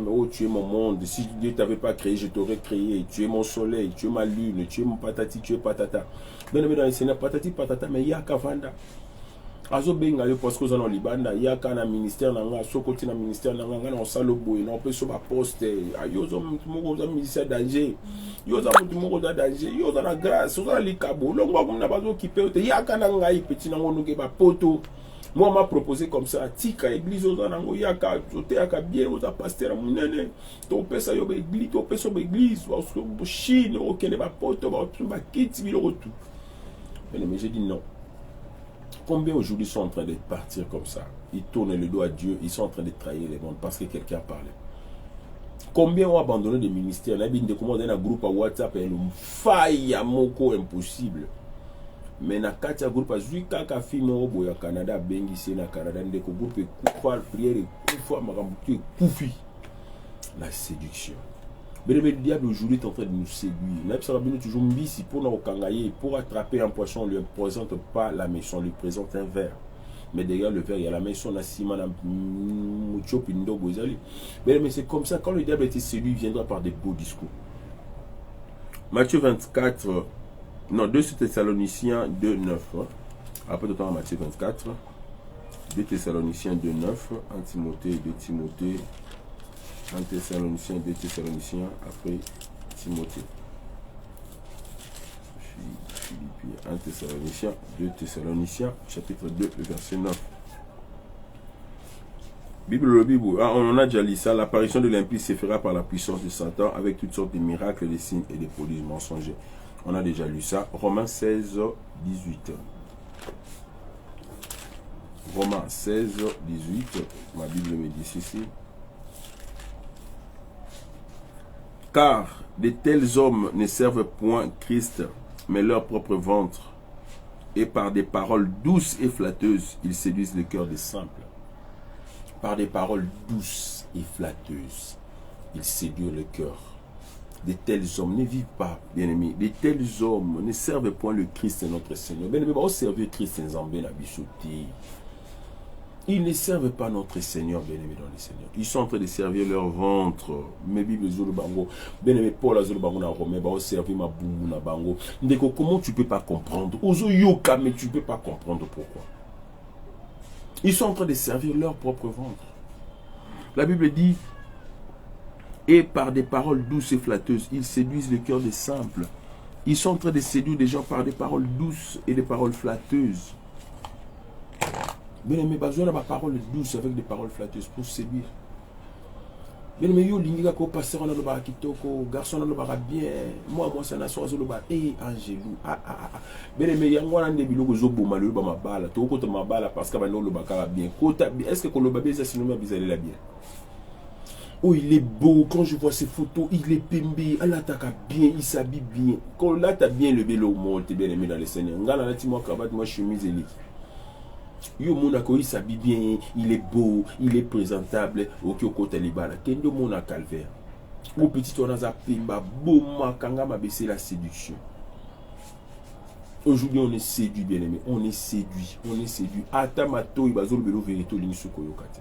oh tu es mon monde, si Dieu t'avait pas créé, je t'aurais créé, tu es mon soleil, tu es ma lune, tu es mon patati, tu es patata. Ben dans le Seigneur patati patata mais ya kavanda. Azo benga le parce que aux en libanda, ya kana ministère nanga, sokoti na ministère nanga na osalo boy, na peso ba poste, ayozo moko za ministère danger. Yoza mutu moko za danger, yoza na grâce, yoza likabo, longo kumna bazo kipe, ya kana ngai petit nango nuke ba poto. Moi, on m'a proposé comme ça, tika église aux anango yaka, yaka bien aux pasteur munene, ton pesa yobe église, ton pesa yobe église, au Chine, au Kenya, ba poto, ba kiti, bi le retour. Mais j'ai dit non. Combien aujourd'hui sont en train de partir comme ça? Ils tournent le dos à Dieu, ils sont en train de trahir les mondes parce que quelqu'un a parlé. Combien ont abandonné des ministères? On a bien décommandé un groupe à WhatsApp et une faille à moko impossible. Mais na kati ya groupe azui kaka film au boya Canada bengi c'est na Canada ndeko groupe kufa prière kufa makambuki kufi la séduction. Mais le diable aujourd'hui est en train de nous séduire. N'a pas bien toujours mbisi pour nous kangaye pour attraper un poisson, on lui présente pas la maison, on lui présente un verre. Mais derrière le verre il y a la maison na sima na mucho pindo bozali. Mais c'est comme ça quand le diable était séduit, il viendra par des beaux discours. Matthieu 24 non, 2 Thessaloniciens 2, 9. Après, d'autant Matthieu 24. 2 Thessaloniciens 2, 9. 1 Timothée, 2 Timothée. 1 Thessaloniciens, 2 Thessaloniciens. Après, Timothée. Philippiens, 1 Thessaloniciens, 2 Thessaloniciens, chapitre 2, le verset 9. Bible, on a déjà lu ça. L'apparition de l'impie se fera par la puissance de Satan avec toutes sortes de miracles, des signes et des prodiges mensongers. On a déjà lu ça. Romains 16, 18. Romains 16, 18. Ma Bible me dit ceci. Car de tels hommes ne servent point Christ, mais leur propre ventre. Et par des paroles douces et flatteuses, ils séduisent le cœur des simples. Par des paroles douces et flatteuses, ils séduisent le cœur. De tels hommes ne vivent pas, bien-aimés. De tels hommes ne servent point le Christ, notre Seigneur. Bien-aimés, on servent le Christ en Zambé, la bichoté. Ils ne servent pas notre Seigneur, bien-aimés dans le Seigneur. Ils sont en train de servir leur ventre. Mais Bible Zulu Bango, bien-aimé Paul Zulu Bango na Romain, va servir ma boumou na Bango. Ndeko, comment tu peux pas comprendre? Ozo yoka, mais tu peux pas comprendre pourquoi. Ils sont en train de servir leur propre ventre. La Bible dit. Et par des paroles douces et flatteuses, ils séduisent le cœur des simples. Ils sont en train de séduire des gens par des paroles douces et des paroles flatteuses. Bien aimé, besoin d'avoir paroles douces avec des paroles flatteuses pour séduire. Bien aimé, yo lingi ko passer on a le bar kitoko, garçon on a le bar bien. Moi ça na so le bar Angélou. Bien aimé, yango na ndebilo ko zo boma le ba mabala. To ko to mabala parce que ba no le bakara bien. Est-ce que le babé ça sinon bizarre la bien? Oh, il est beau, quand je vois ses photos, il est pimbé, il attaque bien, il s'habille bien. Quand là, tu as bien levé le monde, tu es bien aimé dans les Seigneurs. Ngana, là, tu m'as cravate, moi, chemise et lit. Yo, Monako, il s'habille bien, il est beau, il est présentable. Ok, au côté libana. Kendo, Mona calvaire. Au petit, on a pimba, beau, makanga, m'a baissé la séduction. Aujourd'hui, on est séduit, bien aimé. On est séduit. On est séduit. Atamato, il va zolo belo verito, l'insuko yokate.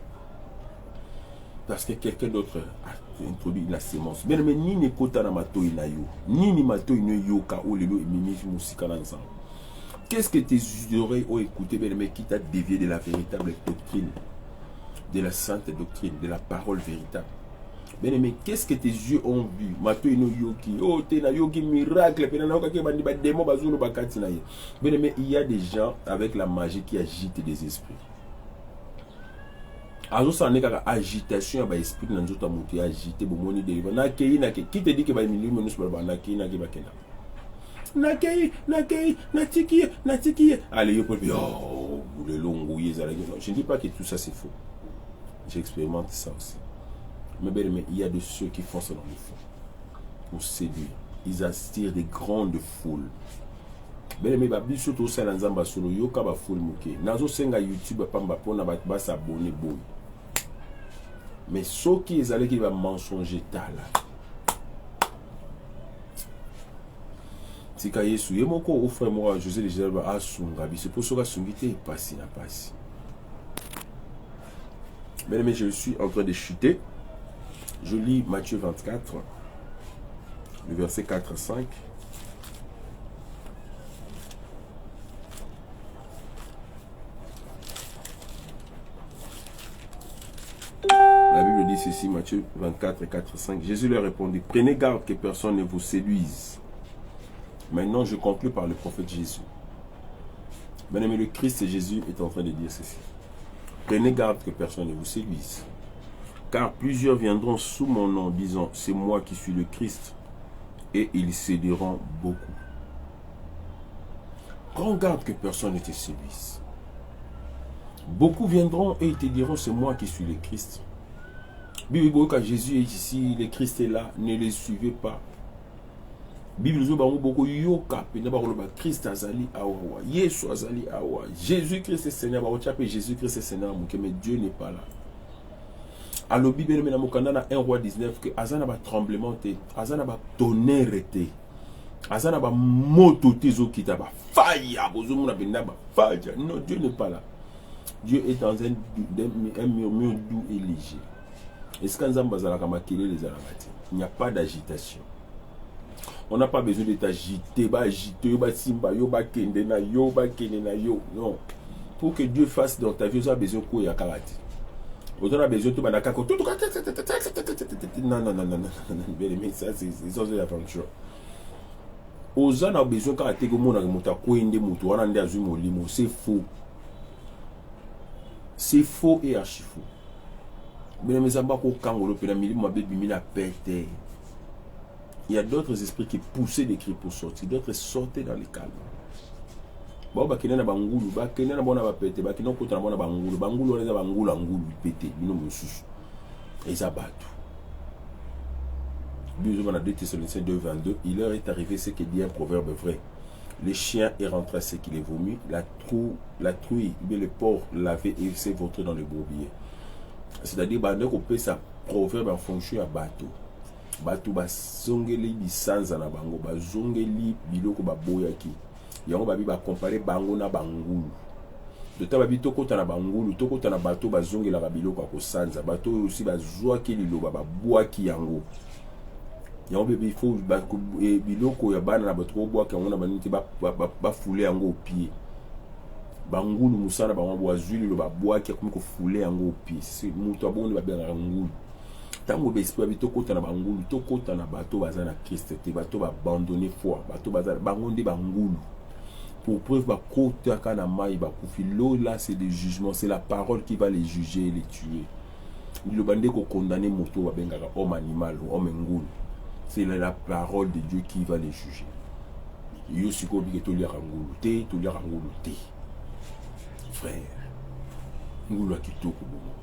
Parce que quelqu'un d'autre a introduit la sémence. Mais ni ne kota na mato inayo, ni ni mato ino yoka o lelo et mimi musika ensemble. Qu'est-ce que tes oreilles ont écouté, mais qui t'a dévié de la véritable doctrine, de la sainte doctrine, de la parole véritable? Mais qu'est-ce que tes yeux ont vu? Mato ino yoki, oh te na yoki miracle, pe na yoka ke bandi ba démon bazulu bakati na ye. Mais il y a des gens avec la magie qui agitent des esprits. Azo ça n'est qu'à agitation à esprit dans notre monté agité bon moni dérive na kei na qui te dit que ba milieu nous pas na kei na ki ba kena na kei na tiki allez yo pour oh le longo yezala. Je ne dis pas que tout ça c'est faux, j'expérimente ça aussi, mais il y a de ceux qui font ça dans le fond pour séduire. ils attirent des grandes foules. Bien-aimé, biso to sala nzamba solo yoka ba foule muke. Nazo senga YouTube pamba pona ba s'abonner boy. Mais ceux qui ezali qui va mensonger tala. Tika Yesu yemoko o frère moi José de Jésus ba asunga biso pour soka sungité passi na passi. Bien-aimé, je suis en train de chuter. Je lis Matthieu 24, le verset 4 à 5. La Bible dit ceci, Matthieu 24, 4 à 5. Jésus leur répondit, prenez garde que personne ne vous séduise. Maintenant, je conclus par le prophète Jésus. Bien-aimé, le Christ Jésus est en train de dire ceci. Prenez garde que personne ne vous séduise. Car plusieurs viendront sous mon nom, disant, c'est moi qui suis le Christ. Et ils séduiront beaucoup. Prends garde que personne ne te séduise. Beaucoup viendront et ils te diront, c'est moi qui suis le Christ. Bible, quand Jésus est ici, le Christ est là, ne le suivez pas. Bible, beaucoup yoka, Christ azali awa, Yesu azali awa, Jésus-Christ est Seigneur, Jésus-Christ est Seigneur, mais Dieu n'est pas là. Alors, Bible, dans 1 roi 19, que Azana va tremblement, Azana va tonnerre, Azana va moto, Tizokita, fire, non, Dieu n'est pas là. Dieu est dans un murmure doux et léger. Est-ce qu'il n'y a pas d'agitation? On n'a pas besoin de t'agiter, non. Pour que Dieu fasse dans ta vie, on a besoin de quoi? On a besoin de non, ça c'est l'aventure. On a besoin de c'est faux. C'est faux et archi faux. Il y a d'autres esprits qui poussaient des cris pour sortir, d'autres sortaient dans les calmes. Il leur est arrivé ce que dit un proverbe vrai. Les chiens est rentré à ce qu'il est vomi, la trouille, le porc lavé et s'est vautré dans le bourbier. C'est-à-dire qu'on peut ça proverbe en fonction à bateau. Bateau ba zongeli bisanza na bango, ba zongeli biloko ba boyaki. Yango babi ba comparer bango na bangulu. De ta babi tokota na bangulu, tokota na bateau ba zongela ba biloko ko sanza. Bateau aussi ba zoaki liloba ba boaki yango. Yango bébé il faut biloko ya bana na bateau boaki yango na baniti ba foulé yango au pied. Bangulu musana ba mwa zwili lo ba boaki comme ko foulé yango au pied. C'est muto abonde ba benga ngulu. Tango besprit tokota na bangulu, tokota na bateau bazana Christ te bateau ba abandonner foi, bateau bazana bangonde bangulu. Pour preuve ba kota kana mai ba kufi l'eau là c'est des jugements, c'est la parole qui va les juger et les tuer. Le bandé ko condamner moto ba bengaka homme animal ou homme ngulu. C'est la parole de Dieu qui va les juger. Yo siko bi to lira ngulu te, to lira ngulu te. Frère, ngulu akitoko bomo.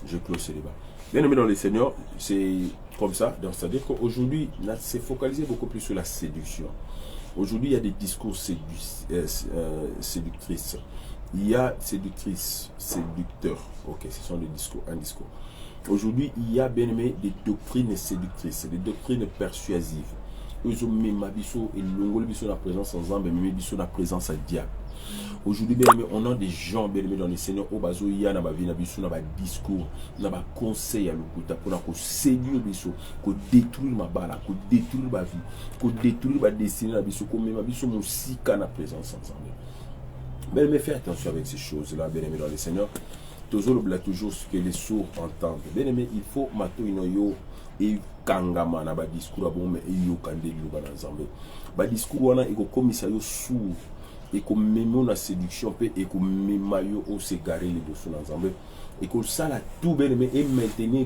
Je close ce débat. Bien aimé dans les Seigneurs, c'est comme ça. C'est-à-dire qu'aujourd'hui, on s'est focalisé beaucoup plus sur la séduction. Aujourd'hui, il y a des discours séductrices. Il y a séductrices, séducteurs. Ok, ce sont des discours, un discours. Aujourd'hui, il y a bien aimé des doctrines séductrices, des doctrines persuasives. Ils ont mis ma biso et l'ongol biso la présence ensemble, mais biso la présence à diable. Aujourd'hui, on a des gens bien aimés dans les Seigneurs au bazo il y a na vie na biso na ba discours na ba conseil à l'okuta pour ko séduire biso, ko détruire ma bala, ko détruire ma vie, ko détruire ma destinée na biso, ko même biso musika na présence ensemble. Bien aimé, fais attention avec ces choses là bien aimé dans les Seigneurs. Toujours ce que les sourds entendent. Bien aimé, il faut mato inoyo et kangama na ba discours bon mais yo kande yo ba ensemble. Ba discours wana iko komisa yo sourd. Et comme même la séduction peut et comme même maillot au s'égarer les deux ensemble Et que ça la tout bien aimé et maintenir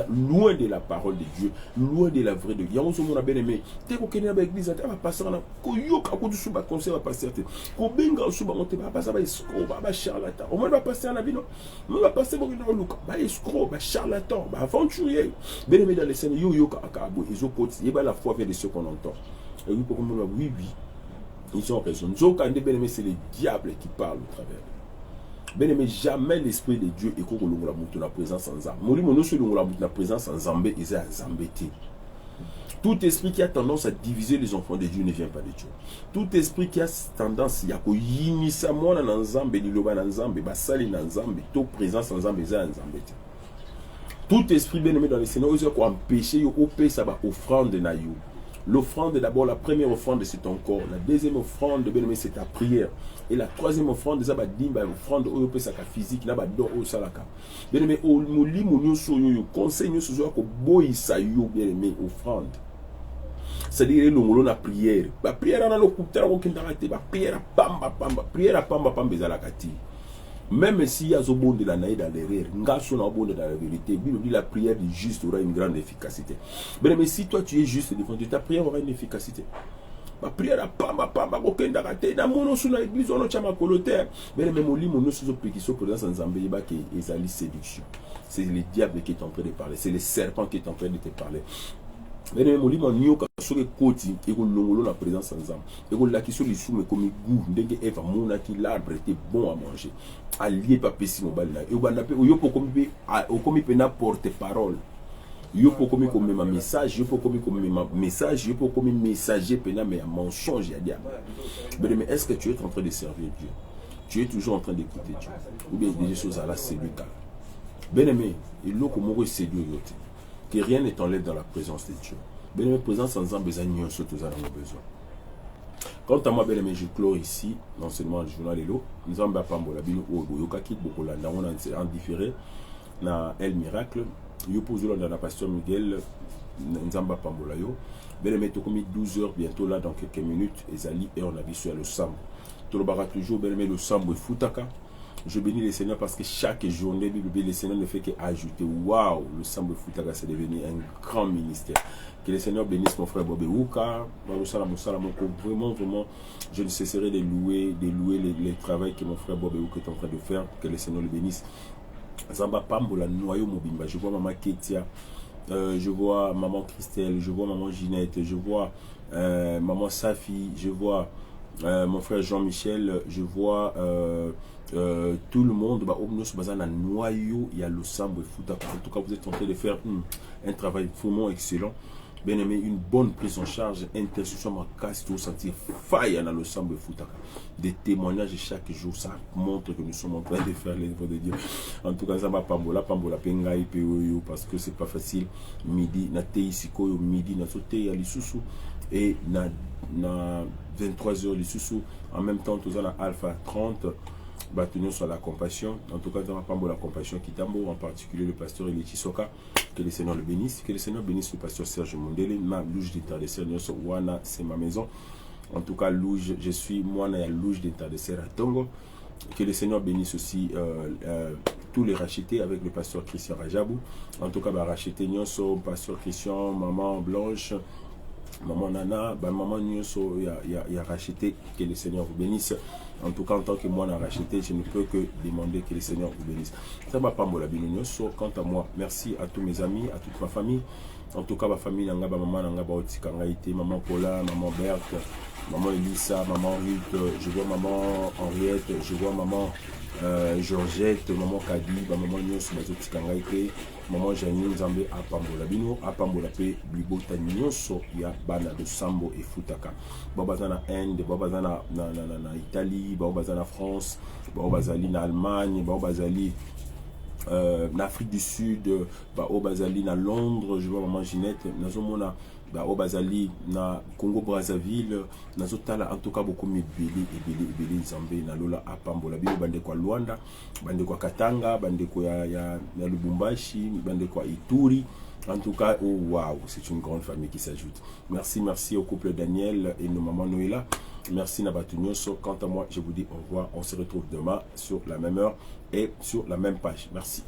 loin de la parole de Dieu, loin de la vraie de Dieu. On se montre bien aimé. T'es qu'on connaît avec l'église, on va passer en koyoka ko du suba conseil va passer. Ko benga suba monter va passer ba escroc, ba charlatan. Au moins va passer en avis non. On va passer bon dans Luka, ba escroc, ba charlatan, ba aventurier. Bien aimé dans les scènes yo yo akabo, ils ont côté, et ba la foi vient de ce qu'on entend. Et oui pour moi oui. Ils ont raison. Nzokande bien aimé c'est le diable qui parle au travers. Bien aimé, jamais l'esprit de Dieu est qu'on a la présence en Zambé. Moli mono sur la présence en Zambé, ils sont en Zambété. Tout esprit qui a tendance à diviser les enfants de Dieu ne vient pas de Dieu. Tout esprit qui a tendance à yinisa mona en Zambé, liloba en Zambé, basali en Zambé, tout présence en Zambé, ils sont en Zambété. Tout esprit bien aimé dans le Seigneur, ils ont empêché au pays ça va offrande na you. L'offrande, d'abord, la première offrande, c'est ton corps. La deuxième offrande, bien aimé, c'est ta prière. Et la troisième offrande, c'est l'offrande physique, bien aimé, conseil, bien aimé, offrande. C'est-à-dire, nous la prière. La prière, même si il y a un bon de la naïe dans l'erreur, dans la vérité, la prière du juste aura une grande efficacité. Mais si toi tu es juste devant Dieu, ta prière aura une efficacité. Ma prière a pamba, aucun d'arrêter. Dans mon nom, sur l'église, on a un colotaire. Mais même au lit, mon nom, sur qui sont présents sans Zambé, qui est la séduction. C'est le diable qui est en train de parler. C'est le serpent qui est en train de te parler. Mais même au lit, mon nom, sur les côtes, et qu'on la présence sans âme. Et qu'on l'a qui sur les sous, mais comme goût, dès Eva, mon qui l'arbre était bon à manger. Allié pas pessi mon bal là. Et on a pu, yo pour comme il n'apporte parole. Yo pour comme un message, yo pour comme un message, yo pour comme messager pena mais un mensonge à dire. Mais est-ce que tu es en train de servir Dieu? Tu es toujours en train d'écouter Dieu? Ou bien des choses à la séduire? Bien aimé, il faut que séduire l'autre. Que rien ne t'enlève dans la présence de Dieu. Bien aimé, présence sans besoin, surtout à nos besoins. Quant à moi, bien aimé, je clôt ici l'enseignement du journal Hello. Nous avons pambola bino oyoka kit bokola na on en différé na El Miracle. Yo posé dans la pasteur Miguel Nzamba pambola yo. Bien aimé, tu commis 12 heures bientôt là dans quelques minutes Ezali et on a vu sur le Sambo. Tout le barat toujours bien aimé le Sambo et Futaka. Je bénis le Seigneur parce que chaque journée, le Seigneur ne fait qu'ajouter. Waouh, le Sambo et Futaka c'est devenu un grand ministère. Que le Seigneur bénisse mon frère Bobé Ouka. Vraiment, je ne cesserai de louer les travaux que mon frère Bobé Ouka est en train de faire. Que le Seigneur le bénisse. Zamba Pambola, Noyo Mobimba. Je vois maman Ketia. Je vois maman Christelle. Je vois maman Ginette. Je vois maman Safi. Je vois mon frère Jean-Michel. Je vois tout le monde. Noyo, il y a le Sambo et Fouta. En tout cas, vous êtes en train de faire un travail vraiment excellent. Bien aimé, une bonne prise en charge, intercession, ma casse, tout sentir faille dans le Sambo et Futaka. Des témoignages chaque jour, ça montre que nous sommes en train de faire l'œuvre de Dieu. En tout cas, ça va Pambola, Pengaï, Peoyo, parce que c'est pas facile. Midi, na Teisiko, midi, na Sote, à l'Issoussou, et na 23h, l'Issoussou. En même temps, tout ça, na Alpha 30. Bâtons sur la compassion. En tout cas, dans la compassion Kitambo, en particulier le pasteur Elichi Soka. Que le Seigneur le bénisse. Que le Seigneur bénisse le pasteur Serge Mondele. Ma louche d'état de Seigneur, Wana, c'est ma maison. En tout cas, louche, je suis moi, la louche d'état de Seigneur à Tongo. Que le Seigneur bénisse aussi tous les rachetés avec le pasteur Christian Rajabou. En tout cas, racheter Nyonso, pasteur Christian, maman Blanche, maman Nana, maman Nyonso, il y a racheté. Que le Seigneur vous bénisse. En tout cas, en tant que moi, on a racheté, je ne peux que demander que le Seigneur vous bénisse. Ça va pas la Nyonso. Quant à moi, merci à tous mes amis, à toute ma famille. En tout cas, ma famille, maman Nanga Baotikangaïté, maman Paula, maman Berthe, maman Elissa, maman Ruth, je vois maman Henriette, je vois maman Georgette, maman Kadi, maman Nyonso Bazotikangaïté, maman Janine Zambé à Pambola Bino, à Pambola P, Blibota Nyonso, il y a Bana de Sambo et Futaka. Babazana Inde, Babazana na Italie, Babazana France, Babazali na Allemagne, Babazali en Afrique du Sud, au Basali, à Londres, je vois maman Ginette, au Bazali na Congo Brazzaville nazotala en tout cas beaucoup ebele Nzambe na lola apambola bino bande kwa Luanda, bande kwa Katanga, bande kwa ya Lubumbashi, bande kwa Ituri. En tout cas, oh waouh, c'est une grande famille qui s'ajoute. Merci au couple Daniel et nos mamans Noëlla. Merci Nabatunyoso. Quant à moi, je vous dis au revoir. On se retrouve demain sur la même heure et sur la même page. Merci.